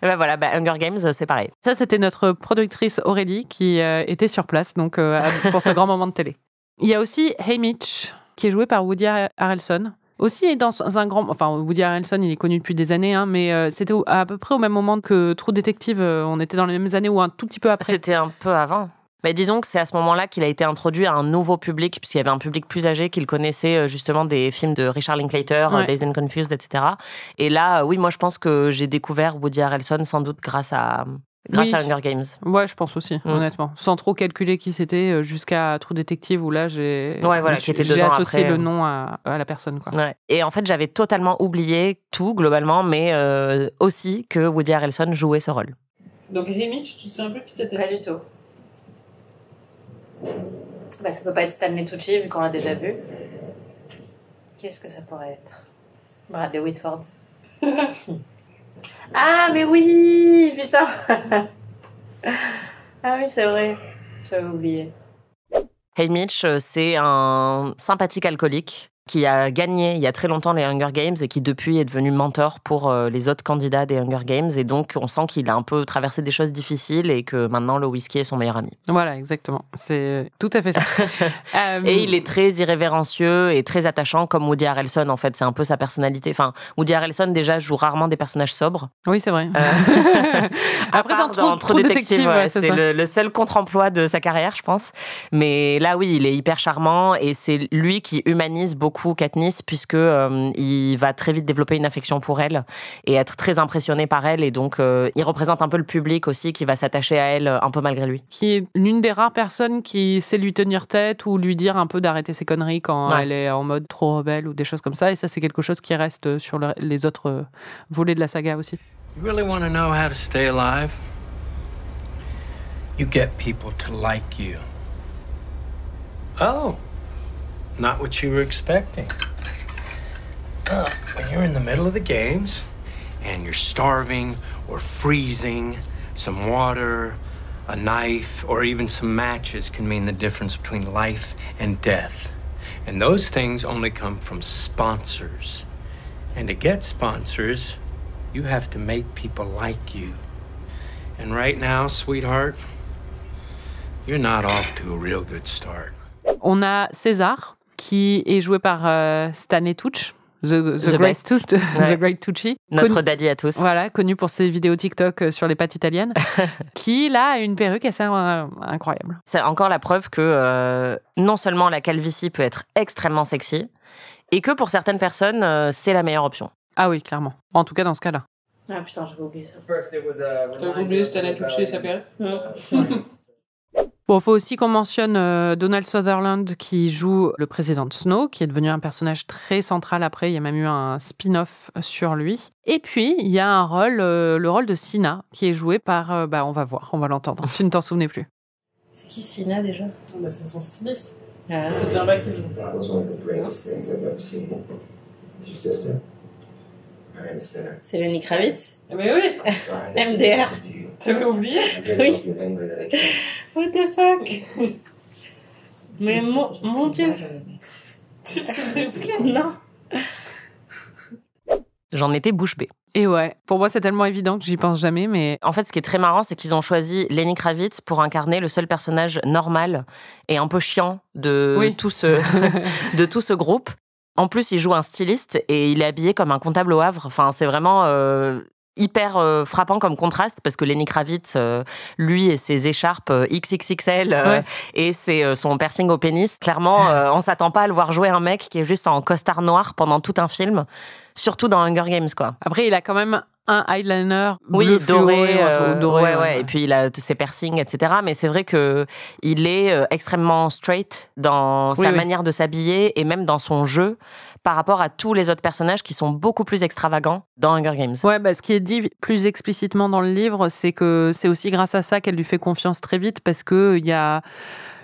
Voilà, Hunger Games, c'est pareil. Ça, c'était notre productrice Aurélie qui était sur place donc pour ce grand moment de télé. Il y a aussi Haymitch, qui est joué par Woody Harrelson. Aussi dans un grand... Enfin, Woody Harrelson, il est connu depuis des années, hein, mais c'était à peu près au même moment que True Detective. On était dans les mêmes années ou un tout petit peu après. C'était un peu avant. Mais disons que c'est à ce moment-là qu'il a été introduit à un nouveau public, puisqu'il y avait un public plus âgé qu'il connaissait justement des films de Richard Linklater, Dazed and Confused, etc. Et là, oui, moi je pense que j'ai découvert Woody Harrelson sans doute grâce à Hunger Games. Ouais, je pense aussi, honnêtement. Sans trop calculer qui c'était, jusqu'à True Detective, où là, j'ai associé le nom à la personne. Quoi. Ouais. Et en fait, j'avais totalement oublié tout, globalement, mais aussi que Woody Harrelson jouait ce rôle. Donc Haymitch, tu te souviens plus qui c'était? Pas du tout. Ça peut pas être Stanley Tucci, vu qu'on l'a déjà vu. Qu'est-ce que ça pourrait être? Bradley Whitford. Ah, mais oui, putain. Ah oui, c'est vrai. J'avais oublié. Haymitch, c'est un sympathique alcoolique qui a gagné il y a très longtemps les Hunger Games et qui depuis est devenu mentor pour les autres candidats des Hunger Games. Et donc, on sent qu'il a un peu traversé des choses difficiles et que maintenant, le whisky est son meilleur ami. Voilà, exactement. C'est tout à fait ça. Et il est très irrévérencieux et très attachant, comme Woody Harrelson, en fait. C'est un peu sa personnalité. Enfin, Woody Harrelson, déjà, joue rarement des personnages sobres. Oui, c'est vrai. Après, dans True Detective, c'est le seul contre-emploi de sa carrière, je pense. Mais là, oui, il est hyper charmant et c'est lui qui humanise beaucoup Katniss, puisque il va très vite développer une affection pour elle et être très impressionné par elle, et donc il représente un peu le public aussi qui va s'attacher à elle un peu malgré lui. Qui est l'une des rares personnes qui sait lui tenir tête ou lui dire un peu d'arrêter ses conneries quand elle est en mode trop rebelle ou des choses comme ça, et ça c'est quelque chose qui reste sur les autres volets de la saga aussi. You really want to know how to stay alive? You get people to like you. Oh. Not what you were expecting. When you're in the middle of the games and you're starving or freezing, some water, A knife or even some matches can mean the difference between life and death. And those things only come from sponsors. And to get sponsors, you have to make people like you. And right now, sweetheart, you're not off to a real good start. On a César, qui est joué par Stanley Tucci. The Great Tucci. Notre daddy à tous. Voilà, connu pour ses vidéos TikTok sur les pâtes italiennes, qui là a une perruque assez incroyable. C'est encore la preuve que non seulement la calvitie peut être extrêmement sexy, et que pour certaines personnes, c'est la meilleure option. Ah oui, clairement. En tout cas, dans ce cas-là. Ah putain, j'avais oublié ça. T'as oublié Stanley Tucci, ça s'appelle Bon, il faut aussi qu'on mentionne Donald Sutherland qui joue le président Snow, qui est devenu un personnage très central après. Il y a même eu un spin-off sur lui. Et puis, il y a un rôle, le rôle de Sina, qui est joué par... on va voir, on va l'entendre. Tu ne t'en souvenais plus. C'est qui Sina déjà? C'est son styliste. Ah. C'est un mec qui joue. C'est Lenny Kravitz? Mais oui. MDR. T'avais oublié? Oui. What the fuck? Mais mon Dieu. Tu te souviens plus? Non. J'en étais bouche bée. Et ouais, pour moi, c'est tellement évident que j'y pense jamais, mais... En fait, ce qui est très marrant, c'est qu'ils ont choisi Lenny Kravitz pour incarner le seul personnage normal et un peu chiant de tout ce groupe. En plus, il joue un styliste et il est habillé comme un comptable au Havre. Enfin, c'est vraiment hyper frappant comme contraste parce que Lenny Kravitz, lui et ses écharpes XXXL et son piercing au pénis, clairement, on s'attend pas à le voir jouer un mec qui est juste en costard noir pendant tout un film, surtout dans Hunger Games, quoi. Après, il a quand même un eyeliner bleu doré. Ouais. Et puis il a ses piercings, etc. Mais c'est vrai que il est extrêmement straight dans sa manière de s'habiller et même dans son jeu par rapport à tous les autres personnages qui sont beaucoup plus extravagants dans Hunger Games. Ouais, ce qui est dit plus explicitement dans le livre, c'est que c'est aussi grâce à ça qu'elle lui fait confiance très vite parce que il y a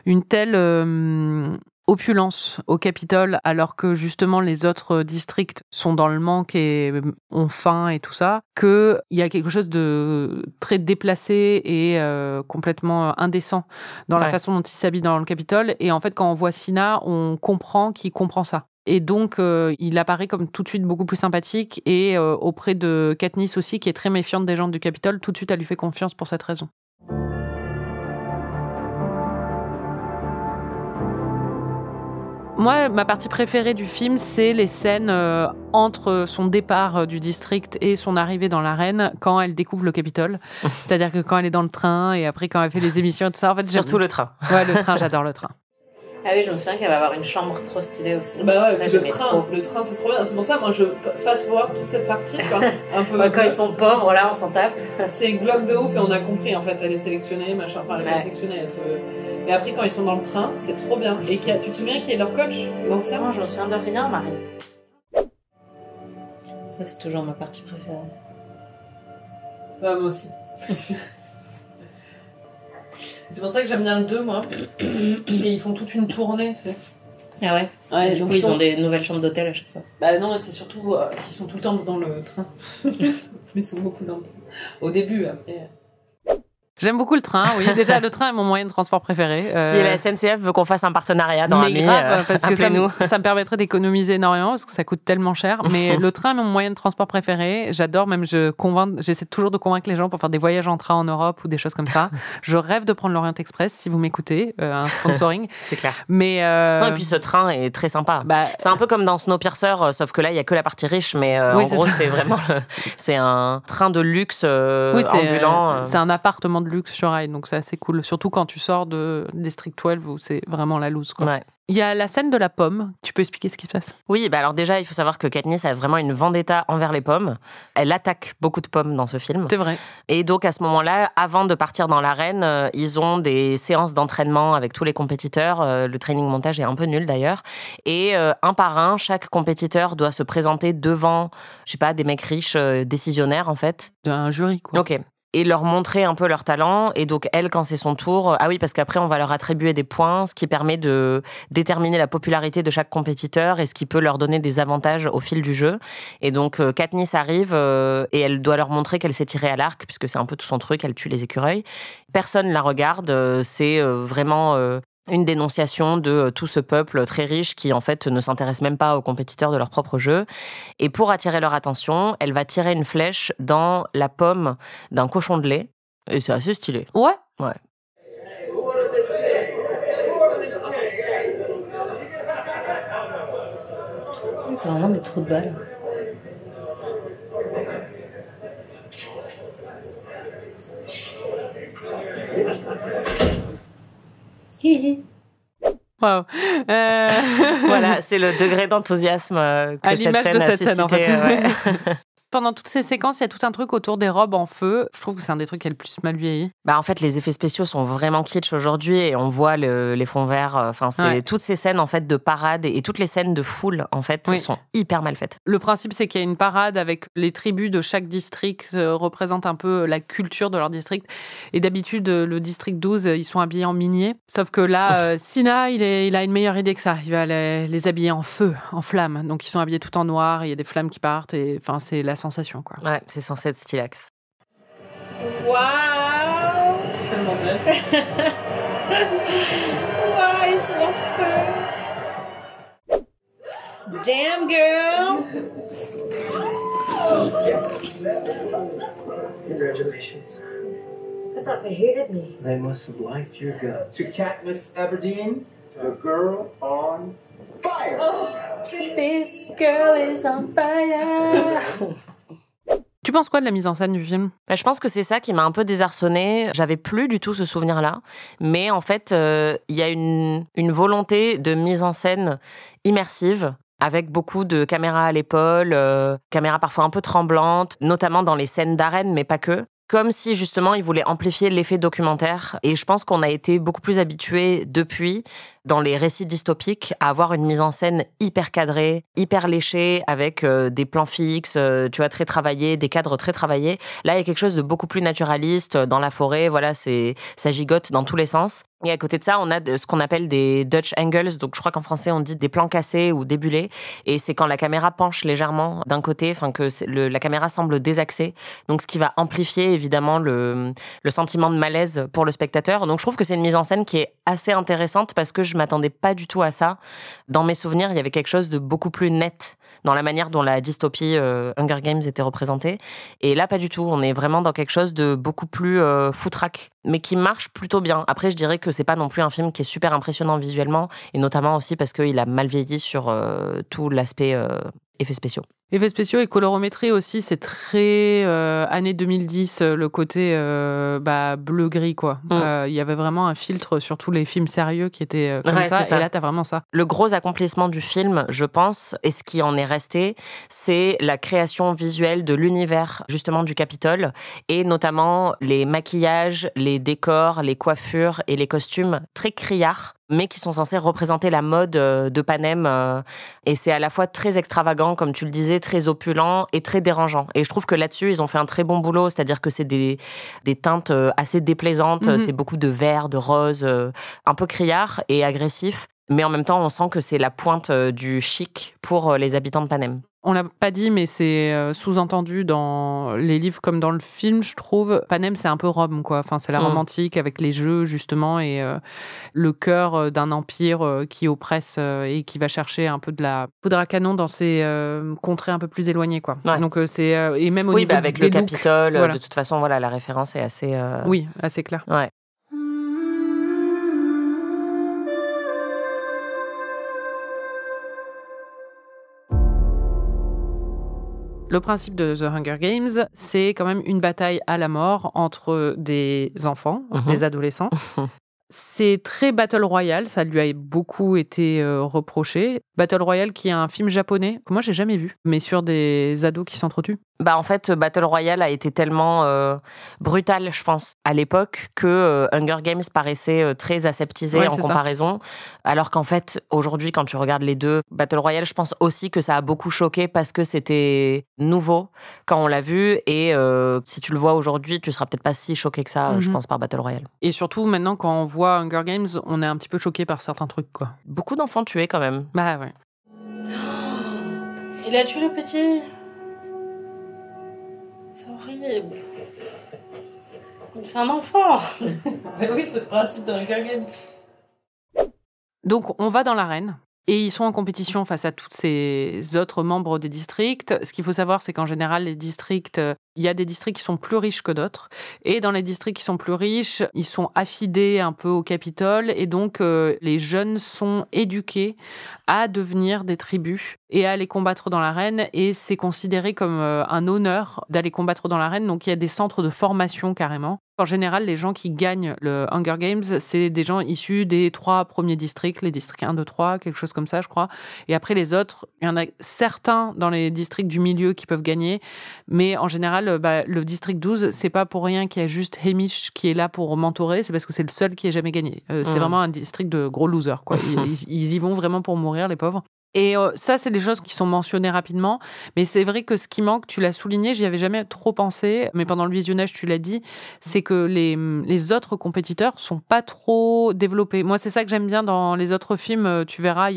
une telle opulence au Capitole, alors que justement les autres districts sont dans le manque et ont faim et tout ça, qu'il y a quelque chose de très déplacé et complètement indécent dans la façon dont il s'habille dans le Capitole. Et en fait, quand on voit Sina, on comprend qu'il comprend ça. Et donc, il apparaît comme tout de suite beaucoup plus sympathique et auprès de Katniss aussi, qui est très méfiante des gens du Capitole, tout de suite, elle lui fait confiance pour cette raison. Moi, ma partie préférée du film, c'est les scènes entre son départ du district et son arrivée dans l'arène, quand elle découvre le Capitole. C'est-à-dire que quand elle est dans le train et après quand elle fait les émissions et tout ça. En fait, surtout le train. Ouais, le train, j'adore le train. Ah oui, je me souviens qu'elle va avoir une chambre trop stylée aussi. Bah ouais, ça, le train, c'est trop bien. C'est pour ça, moi, je fast-forward toute cette partie, tu vois, un peu. Quand ils sont pauvres, là, on s'en tape. C'est glauque de ouf et on a compris, en fait, elle est sélectionnée, machin, enfin, elle est pas sélectionnée, Et après, quand ils sont dans le train, c'est trop bien. Et tu te souviens qui est leur coach, l'ancien? Non, je me souviens de rien, Marie. Ça, c'est toujours ma partie préférée. Ouais, moi aussi. C'est pour ça que j'aime bien le 2, moi. Parce qu'ils font toute une tournée, tu sais. Ah ouais? Ouais, du coup, ils ont des nouvelles chambres d'hôtel à chaque fois. Bah non, c'est surtout qu'ils sont tout le temps dans le train. Ils sont beaucoup dans le train. Au début, après... J'aime beaucoup le train, oui. Déjà, le train est mon moyen de transport préféré. Si la SNCF veut qu'on fasse un partenariat dans mais grave, parce que ça me permettrait d'économiser énormément, parce que ça coûte tellement cher. Mais le train est mon moyen de transport préféré. J'adore, même j'essaie toujours de convaincre les gens pour faire des voyages en train en Europe ou des choses comme ça. Je rêve de prendre l'Orient Express, si vous m'écoutez, un sponsoring. C'est clair. Mais non, et puis ce train est très sympa. C'est un peu comme dans Snowpiercer, sauf que là, il n'y a que la partie riche, mais en gros, c'est vraiment... c'est un train de luxe ambulant. C'est un appartement de luxe sur rail, donc c'est assez cool. Surtout quand tu sors de District 12 où c'est vraiment la loose, quoi. Ouais. Il y a la scène de la pomme. Tu peux expliquer ce qui se passe? Oui, alors déjà, il faut savoir que Katniss a vraiment une vendetta envers les pommes. Elle attaque beaucoup de pommes dans ce film. C'est vrai. Et donc, à ce moment-là, avant de partir dans l'arène, ils ont des séances d'entraînement avec tous les compétiteurs. Le training montage est un peu nul, d'ailleurs. Et un par un, chaque compétiteur doit se présenter devant, je sais pas, des mecs riches, décisionnaires, en fait. Un jury, quoi. Ok. et leur montrer un peu leur talent. Et donc, elle, quand c'est son tour... Ah oui, parce qu'après, on va leur attribuer des points, ce qui permet de déterminer la popularité de chaque compétiteur et ce qui peut leur donner des avantages au fil du jeu. Et donc, Katniss arrive et elle doit leur montrer qu'elle s'est tirée à l'arc, puisque c'est un peu tout son truc, elle tue les écureuils. Personne la regarde, c'est vraiment... une dénonciation de tout ce peuple très riche qui, en fait, ne s'intéresse même pas aux compétiteurs de leur propre jeu. Et pour attirer leur attention, elle va tirer une flèche dans la pomme d'un cochon de lait. Et c'est assez stylé. Ouais. Ouais. C'est vraiment des trous de balles. Wow. Voilà, c'est le degré d'enthousiasme que à l'image cette scène de a cette scène, en suscité, fait. ouais. Pendant toutes ces séquences, il y a tout un truc autour des robes en feu. Je trouve que c'est un des trucs qui a le plus mal vieilli. Bah en fait, les effets spéciaux sont vraiment kitsch aujourd'hui et on voit les fonds verts. Enfin, c'est toutes ces scènes en fait de parade et toutes les scènes de foule en fait sont hyper mal faites. Le principe, c'est qu'il y a une parade avec les tribus de chaque district représente un peu la culture de leur district. Et d'habitude, le district 12, ils sont habillés en minier. Sauf que là, Cinna, il a une meilleure idée que ça. Il va les habiller en feu, en flammes. Donc ils sont habillés tout en noir. Il y a des flammes qui partent. Et enfin, c'est la sensation, quoi. Ouais, c'est censé être stylax. Waouh! C'est tellement neuf. Waouh, ils sont en feu! Damn, girl! Congratulations. I thought they hated me. They must have liked your guts. To Katniss Everdeen, the girl on fire! Oh, this girl is on fire! Tu penses quoi de la mise en scène du film ? Je pense que c'est ça qui m'a un peu désarçonnée. J'avais plus du tout ce souvenir-là. Mais en fait, il y a une volonté de mise en scène immersive, avec beaucoup de caméras à l'épaule, caméras parfois un peu tremblantes, notamment dans les scènes d'arène, mais pas que. Comme si, justement, ils voulaient amplifier l'effet documentaire. Et je pense qu'on a été beaucoup plus habitués depuis, dans les récits dystopiques, à avoir une mise en scène hyper cadrée, hyper léchée, avec des plans fixes, tu vois, très travaillés, des cadres très travaillés. Là, il y a quelque chose de beaucoup plus naturaliste dans la forêt. Voilà, ça gigote dans tous les sens. Et à côté de ça, on a ce qu'on appelle des Dutch angles. Donc, je crois qu'en français, on dit des plans cassés ou débulés. Et c'est quand la caméra penche légèrement d'un côté, enfin que la caméra semble désaxée. Donc, ce qui va amplifier évidemment le sentiment de malaise pour le spectateur. Donc, je trouve que c'est une mise en scène qui est assez intéressante parce que je m'attendais pas du tout à ça. Dans mes souvenirs, il y avait quelque chose de beaucoup plus net dans la manière dont la dystopie Hunger Games était représentée. Et là, pas du tout. On est vraiment dans quelque chose de beaucoup plus foutraque, mais qui marche plutôt bien. Après, je dirais que c'est pas non plus un film qui est super impressionnant visuellement, et notamment aussi parce qu'il a mal vieilli sur tout l'aspect effets spéciaux. Effets spéciaux et colorométrie aussi, c'est très année 2010, le côté bleu-gris, quoi. Il y avait vraiment un filtre sur tous les films sérieux qui étaient comme ça, et là, t'as vraiment ça. Le gros accomplissement du film, je pense, et ce qui en est resté, c'est la création visuelle de l'univers, justement, du Capitole, et notamment les maquillages, les décors, les coiffures et les costumes très criards, mais qui sont censés représenter la mode de Panem. Et c'est à la fois très extravagant, comme tu le disais, très opulent et très dérangeant. Et je trouve que là-dessus, ils ont fait un très bon boulot, c'est-à-dire que c'est des teintes assez déplaisantes, c'est beaucoup de vert, de rose, un peu criard et agressif. Mais en même temps, on sent que c'est la pointe du chic pour les habitants de Panem. On l'a pas dit, mais c'est sous-entendu dans les livres comme dans le film, je trouve. Panem, c'est un peu Rome, quoi. Enfin, c'est la Rome antique avec les jeux, justement, et le cœur d'un empire qui oppresse et qui va chercher un peu de la poudre à canon dans ces contrées un peu plus éloignées, quoi. Ouais. Donc, c'est... et même au niveau avec le Capitole, voilà. De toute façon, voilà, la référence est assez... Oui, assez claire. Ouais. Le principe de The Hunger Games, c'est quand même une bataille à la mort entre des enfants, des adolescents. C'est très Battle Royale, ça lui a beaucoup été reproché. Battle Royale qui est un film japonais que moi j'ai jamais vu, mais sur des ados qui s'entretuent. En fait, Battle Royale a été tellement brutal, je pense, à l'époque, que Hunger Games paraissait très aseptisé en comparaison. Alors qu'en fait, aujourd'hui, quand tu regardes les deux, Battle Royale, je pense aussi que ça a beaucoup choqué parce que c'était nouveau quand on l'a vu. Et si tu le vois aujourd'hui, tu seras peut-être pas si choqué que ça, je pense, par Battle Royale. Et surtout, maintenant, quand on voit Hunger Games, on est un petit peu choqué par certains trucs, quoi. Beaucoup d'enfants tués, quand même. Bah ouais. Il a tué le petit. C'est horrible. C'est un enfant. Mais oui, c'est le principe de Hunger Games. Donc, on va dans l'arène. Et ils sont en compétition face à tous ces autres membres des districts. Ce qu'il faut savoir, c'est qu'en général, les districts, il y a des districts qui sont plus riches que d'autres. Et dans les districts qui sont plus riches, ils sont affidés un peu au Capitole. Et donc, les jeunes sont éduqués à devenir des tribus et à aller combattre dans l'arène. Et c'est considéré comme un honneur d'aller combattre dans l'arène. Donc, il y a des centres de formation carrément. En général, les gens qui gagnent le Hunger Games, c'est des gens issus des 3 premiers districts, les districts 1, 2, 3, quelque chose comme ça, je crois. Et après, les autres, il y en a certains dans les districts du milieu qui peuvent gagner. Mais en général, le district 12, c'est pas pour rien qu'il y a juste Hamish qui est là pour mentorer. C'est parce que c'est le seul qui ait jamais gagné. C'est vraiment un district de gros losers, quoi. Ils y vont vraiment pour mourir, les pauvres. Et ça, c'est des choses qui sont mentionnées rapidement. Mais c'est vrai que ce qui manque, tu l'as souligné, j'y avais jamais trop pensé, mais pendant le visionnage, tu l'as dit, c'est que les autres compétiteurs sont pas trop développés. Moi, c'est ça que j'aime bien dans les autres films. Tu verras,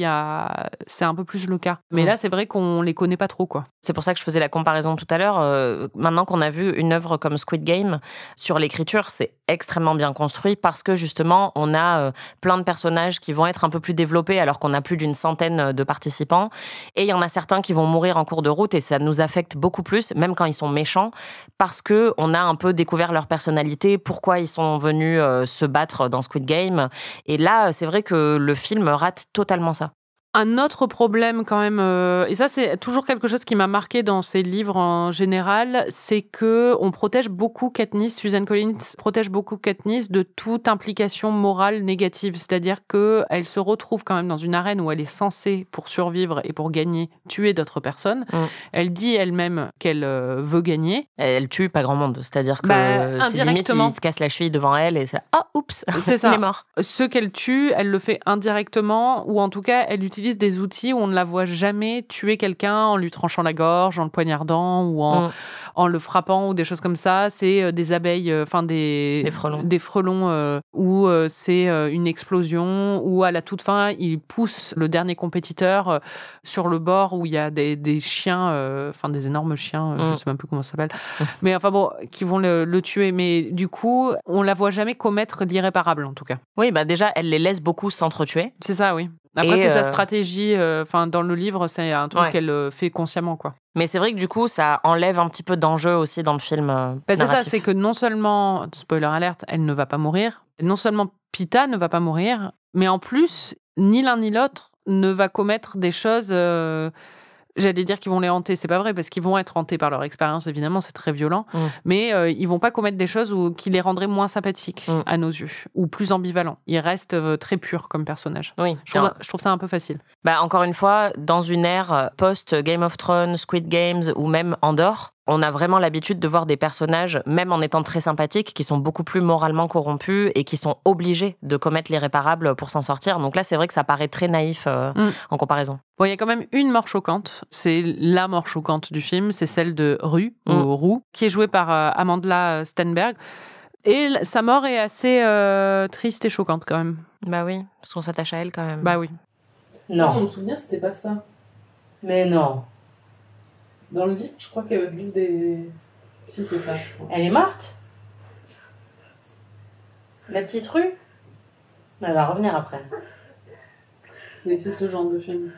c'est un peu plus le cas. Mais là, c'est vrai qu'on les connaît pas trop, quoi. C'est pour ça que je faisais la comparaison tout à l'heure. Maintenant qu'on a vu une œuvre comme Squid Game, sur l'écriture, c'est extrêmement bien construit parce que justement, on a plein de personnages qui vont être un peu plus développés alors qu'on a plus d'une centaine de participants. Et il y en a certains qui vont mourir en cours de route et ça nous affecte beaucoup plus, même quand ils sont méchants, parce que on a un peu découvert leur personnalité, pourquoi ils sont venus se battre dans Squid Game. Et là, c'est vrai que le film rate totalement ça. Un autre problème quand même, et ça c'est toujours quelque chose qui m'a marqué dans ces livres en général, c'est que on protège beaucoup Katniss, Susan Collins protège beaucoup Katniss de toute implication morale négative, c'est-à-dire que elle se retrouve quand même dans une arène où elle est censée, pour survivre et pour gagner, tuer d'autres personnes. Elle dit elle-même qu'elle veut gagner. Elle tue pas grand monde, c'est-à-dire que c'est limite il se casse la cheville devant elle et c'est oups, c'est ça. Il est mort. Ce qu'elle tue, elle le fait indirectement ou en tout cas elle utilise des outils où on ne la voit jamais tuer quelqu'un en lui tranchant la gorge, en le poignardant ou en le frappant ou des choses comme ça. C'est des abeilles, des frelons ou c'est une explosion ou à la toute fin, il pousse le dernier compétiteur sur le bord où il y a des chiens, des énormes chiens, je sais même plus comment ça s'appelle, mais qui vont le tuer. Mais du coup, on la voit jamais commettre l'irréparable en tout cas. Oui, déjà, elle les laisse beaucoup s'entretuer. C'est ça, oui. Après, c'est sa stratégie. Dans le livre, c'est un truc qu'elle fait consciemment, quoi. Mais c'est vrai que du coup, ça enlève un petit peu d'enjeu aussi dans le film. C'est ça, c'est que non seulement, spoiler alerte, elle ne va pas mourir. Non seulement Peeta ne va pas mourir, mais en plus, ni l'un ni l'autre ne va commettre des choses. J'allais dire qu'ils vont les hanter, c'est pas vrai, parce qu'ils vont être hantés par leur expérience, évidemment, c'est très violent, mais ils vont pas commettre des choses qui les rendraient moins sympathiques à nos yeux, ou plus ambivalents. Ils restent très purs comme personnages. Oui. Je trouve ça un peu facile. Encore une fois, dans une ère post-Game of Thrones, Squid Games, ou même Andor, on a vraiment l'habitude de voir des personnages, même en étant très sympathiques, qui sont beaucoup plus moralement corrompus et qui sont obligés de commettre l'irréparable pour s'en sortir. Donc là, c'est vrai que ça paraît très naïf en comparaison. Bon, il y a quand même une mort choquante. C'est la mort choquante du film. C'est celle de Rue, ou Roux, qui est jouée par Amandla Stenberg. Et sa mort est assez triste et choquante quand même. Bah oui, parce qu'on s'attache à elle quand même. Bah oui. Non, mon souvenir, c'était pas ça. Mais non. Dans le livre, je crois qu'il y avait juste des... Si, c'est ça. Elle est morte? La petite Rue? Elle va revenir après. Mais c'est ce genre de film.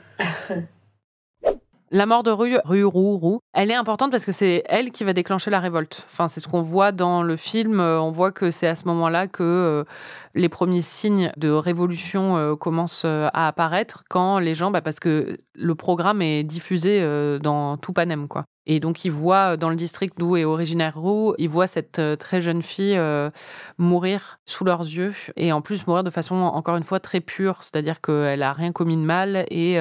La mort de Rue Roux, elle est importante parce que c'est elle qui va déclencher la révolte. Enfin, c'est ce qu'on voit dans le film. On voit que c'est à ce moment-là que les premiers signes de révolution commencent à apparaître quand les gens, parce que le programme est diffusé dans tout Panem, quoi. Et donc, ils voient dans le district d'où est originaire Roux, ils voient cette très jeune fille mourir sous leurs yeux et en plus mourir de façon, encore une fois, très pure. C'est-à-dire qu'elle a rien commis de mal et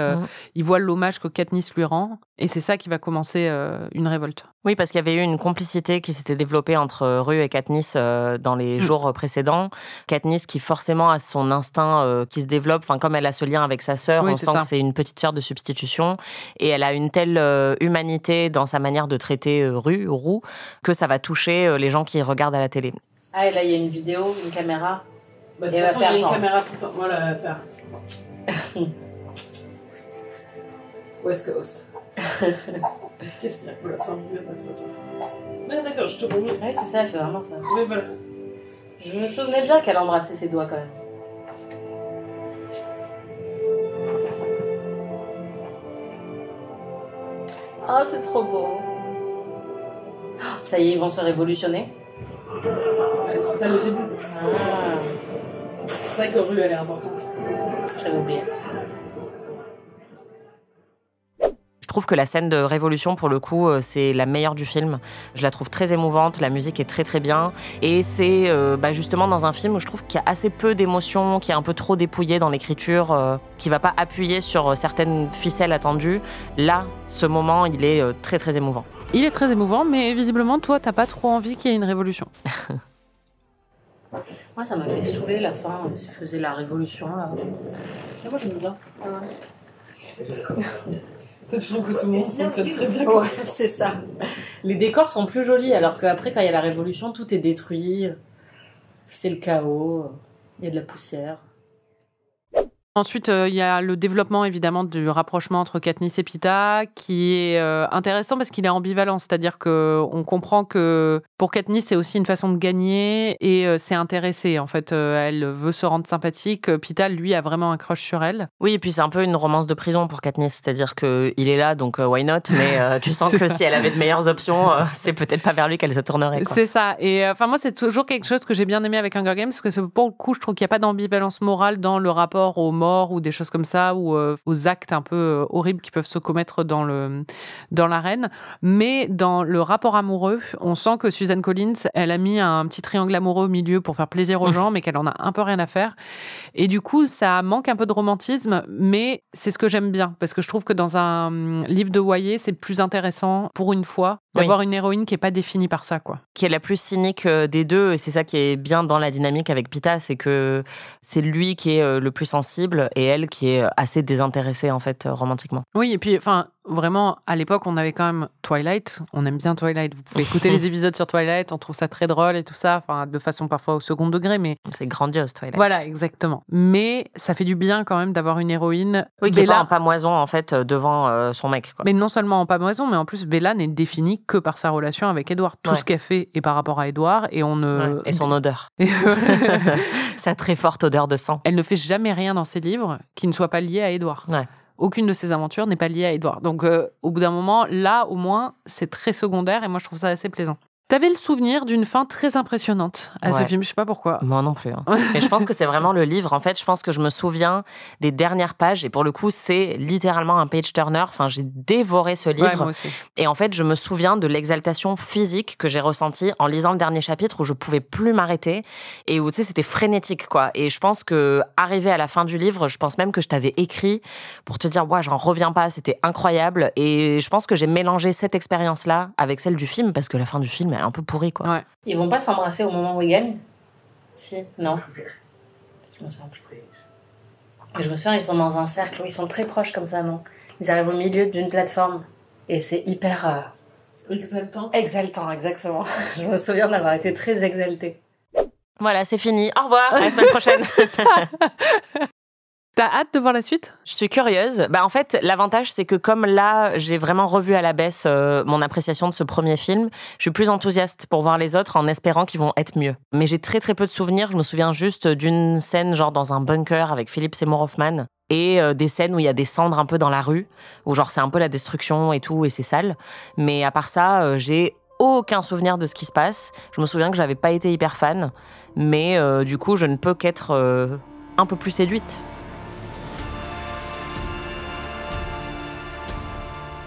ils voient l'hommage que Katniss lui rend et c'est ça qui va commencer une révolte. Oui, parce qu'il y avait eu une complicité qui s'était développée entre Rue et Katniss dans les jours précédents. Katniss qui forcément a son instinct qui se développe, enfin comme elle a ce lien avec sa sœur, on sent que c'est une petite sœur de substitution et elle a une telle humanité dans sa manière de traiter Roux que ça va toucher les gens qui regardent à la télé. Ah, et là il y a une vidéo, une caméra. De toute façon, il y a une caméra tout le temps. Voilà, elle va faire. West Coast. Qu'est-ce qu'il y a? Oula, attends, ouais, d'accord, je te roule. Oui, c'est ça, elle fait vraiment ça. Mais voilà. Je me souvenais bien qu'elle embrassait ses doigts quand même. Ah, c'est trop beau. Ça y est, ils vont se révolutionner. Ouais, c'est ça le début. Ah. C'est vrai que Rue, elle est importante. J'avais oublié. Je trouve que la scène de révolution, pour le coup, c'est la meilleure du film. Je la trouve très émouvante, la musique est très très bien. Et c'est justement dans un film où je trouve qu'il y a assez peu d'émotions, qui est un peu trop dépouillé dans l'écriture, qui va pas appuyer sur certaines ficelles attendues. Là, ce moment, il est très très émouvant. Il est très émouvant, mais visiblement, toi, t'as pas trop envie qu'il y ait une révolution. Moi, ça m'a fait saouler la fin, ça faisait la révolution là. Et moi, j'aime bien. Je trouve que ce moment fonctionne très bien. Ouais, c'est ça. Les décors sont plus jolis, alors qu'après, quand il y a la révolution, tout est détruit. C'est le chaos, il y a de la poussière. Ensuite, il y a le développement évidemment du rapprochement entre Katniss et Peeta qui est intéressant parce qu'il est ambivalent, c'est-à-dire qu'on comprend que pour Katniss c'est aussi une façon de gagner et c'est intéressé. En fait, elle veut se rendre sympathique. Peeta, lui, a vraiment un crush sur elle. Oui, et puis c'est un peu une romance de prison pour Katniss, c'est-à-dire qu'il est là, donc why not, mais tu sens que ça. Si elle avait de meilleures options, c'est peut-être pas vers lui qu'elle se tournerait. Quoi. C'est ça. Et enfin moi, c'est toujours quelque chose que j'ai bien aimé avec Hunger Games, parce que pour le coup, je trouve qu'il n'y a pas d'ambivalence morale dans le rapport aux morts ou des choses comme ça, ou aux actes un peu horribles qui peuvent se commettre dans l'arène. Mais dans le rapport amoureux, on sent que Suzanne Collins, elle a mis un petit triangle amoureux au milieu pour faire plaisir aux gens, mais qu'elle en a un peu rien à faire. Et du coup, ça manque un peu de romantisme, mais c'est ce que j'aime bien, parce que je trouve que dans un livre de YA, c'est plus intéressant, pour une fois, d'avoir une héroïne qui est pas définie par ça, quoi. Qui est la plus cynique des deux, et c'est ça qui est bien dans la dynamique avec Peeta, c'est que c'est lui qui est le plus sensible et elle qui est assez désintéressée en fait romantiquement. Oui, et puis enfin vraiment à l'époque on avait quand même Twilight, on aime bien Twilight, vous pouvez écouter les épisodes sur Twilight, on trouve ça très drôle et tout ça, enfin de façon parfois au second degré, mais c'est grandiose Twilight. Voilà, exactement. Mais ça fait du bien quand même d'avoir une héroïne qui est pas en pamoison en fait devant son mec, quoi. Mais non seulement en pamoison, mais en plus Bella n'est définie que par sa relation avec Edward. Tout ce qu'elle fait est par rapport à Edward et on ne... Et son odeur. Sa très forte odeur de sang. Elle ne fait jamais rien dans ses livres qui ne soit pas lié à Edward. Ouais. Aucune de ses aventures n'est pas liée à Edward. Donc au bout d'un moment, là au moins, c'est très secondaire et moi je trouve ça assez plaisant. T'avais le souvenir d'une fin très impressionnante à ce film, je sais pas pourquoi. Moi non plus. Hein. Et je pense que c'est vraiment le livre. En fait, je pense que je me souviens des dernières pages. Et pour le coup, c'est littéralement un page-turner. Enfin, j'ai dévoré ce livre. Ouais, moi aussi. Et en fait, je me souviens de l'exaltation physique que j'ai ressentie en lisant le dernier chapitre où je pouvais plus m'arrêter. Et où, tu sais, c'était frénétique, quoi. Et je pense que, arrivé à la fin du livre, je pense même que je t'avais écrit pour te dire, ouais, j'en reviens pas, c'était incroyable. Et je pense que j'ai mélangé cette expérience-là avec celle du film parce que la fin du film, un peu pourri, quoi. Ouais. Ils vont pas s'embrasser au moment où ils gagnent? Si, non. Je me souviens plus. Je me souviens, ils sont dans un cercle où ils sont très proches comme ça, non? Ils arrivent au milieu d'une plateforme et c'est hyper... Exaltant. Exaltant, exactement. Je me souviens d'avoir été très exaltée. Voilà, c'est fini. Au revoir, à la semaine prochaine. T'as hâte de voir la suite? Je suis curieuse. En fait, l'avantage, c'est que comme là, j'ai vraiment revu à la baisse mon appréciation de ce premier film, je suis plus enthousiaste pour voir les autres en espérant qu'ils vont être mieux. Mais j'ai très très peu de souvenirs. Je me souviens juste d'une scène genre dans un bunker avec Philip Seymour Hoffman et des scènes où il y a des cendres un peu dans la rue, où genre c'est un peu la destruction et tout, et c'est sale. Mais à part ça, j'ai aucun souvenir de ce qui se passe. Je me souviens que j'avais pas été hyper fan, mais du coup, je ne peux qu'être un peu plus séduite.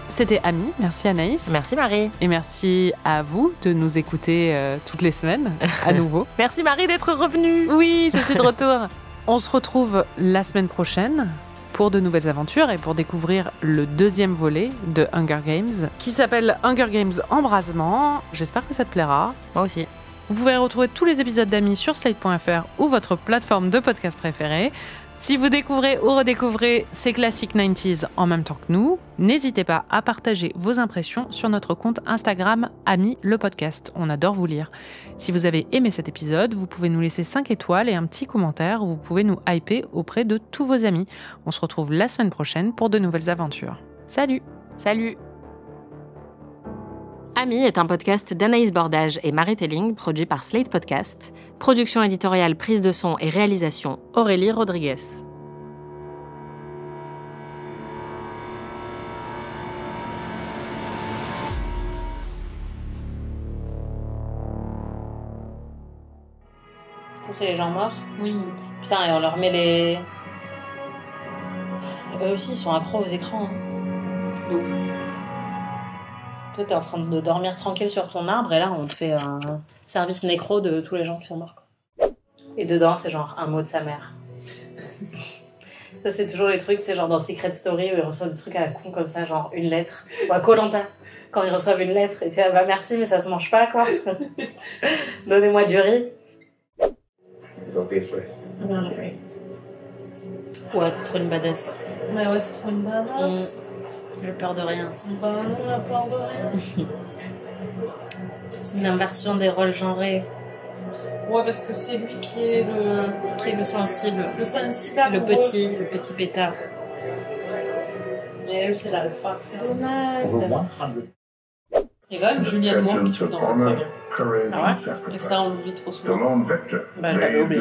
C'était Ami, merci Anaïs. Merci Marie. Et merci à vous de nous écouter toutes les semaines, à nouveau. Merci Marie d'être revenue. Oui, je suis de retour. On se retrouve la semaine prochaine pour de nouvelles aventures et pour découvrir le 2e volet de Hunger Games, qui s'appelle Hunger Games Embrasement. J'espère que ça te plaira. Moi aussi. Vous pouvez retrouver tous les épisodes d'Amis sur slate.fr ou votre plateforme de podcast préférée. Si vous découvrez ou redécouvrez ces classiques 90s en même temps que nous, n'hésitez pas à partager vos impressions sur notre compte Instagram Amis le podcast. On adore vous lire. Si vous avez aimé cet épisode, vous pouvez nous laisser 5 étoiles et un petit commentaire où vous pouvez nous hyper auprès de tous vos amis. On se retrouve la semaine prochaine pour de nouvelles aventures. Salut! Salut! Amis est un podcast d'Anaïs Bordage et Marie Telling, produit par Slate Podcast. Production éditoriale, prise de son et réalisation, Aurélie Rodriguez. Ça, c'est les gens morts? Oui. Putain, et on leur met les... Eux aussi, ils sont accros aux écrans. De ouf. Toi, t'es en train de dormir tranquille sur ton arbre, et là, on te fait un service nécro de tous les gens qui sont morts. Et dedans, c'est genre un mot de sa mère. Ça, c'est toujours les trucs, c'est genre dans Secret Story, où ils reçoivent des trucs à la con comme ça, genre une lettre. Ou à Koh-Lanta, quand ils reçoivent une lettre, et t'es là, bah merci, mais ça se mange pas, quoi. Donnez-moi du riz. Don't be afraid. I'm not afraid. Ouais, t'es trop une badass. Mais ouais, c'est trop une badass. J'ai peur de rien. Bah, on a peur de rien. C'est une inversion des rôles genrés. Ouais, parce que c'est lui qui est le sensible. Le sensible. Le petit pétard. Mais elle, c'est l'alpha. Donald. Il y a quand même Julianne Moore qui joue dans cette saga. Ah ouais? Et ça, on l'oublie trop souvent. Bah, je l'avais oublié.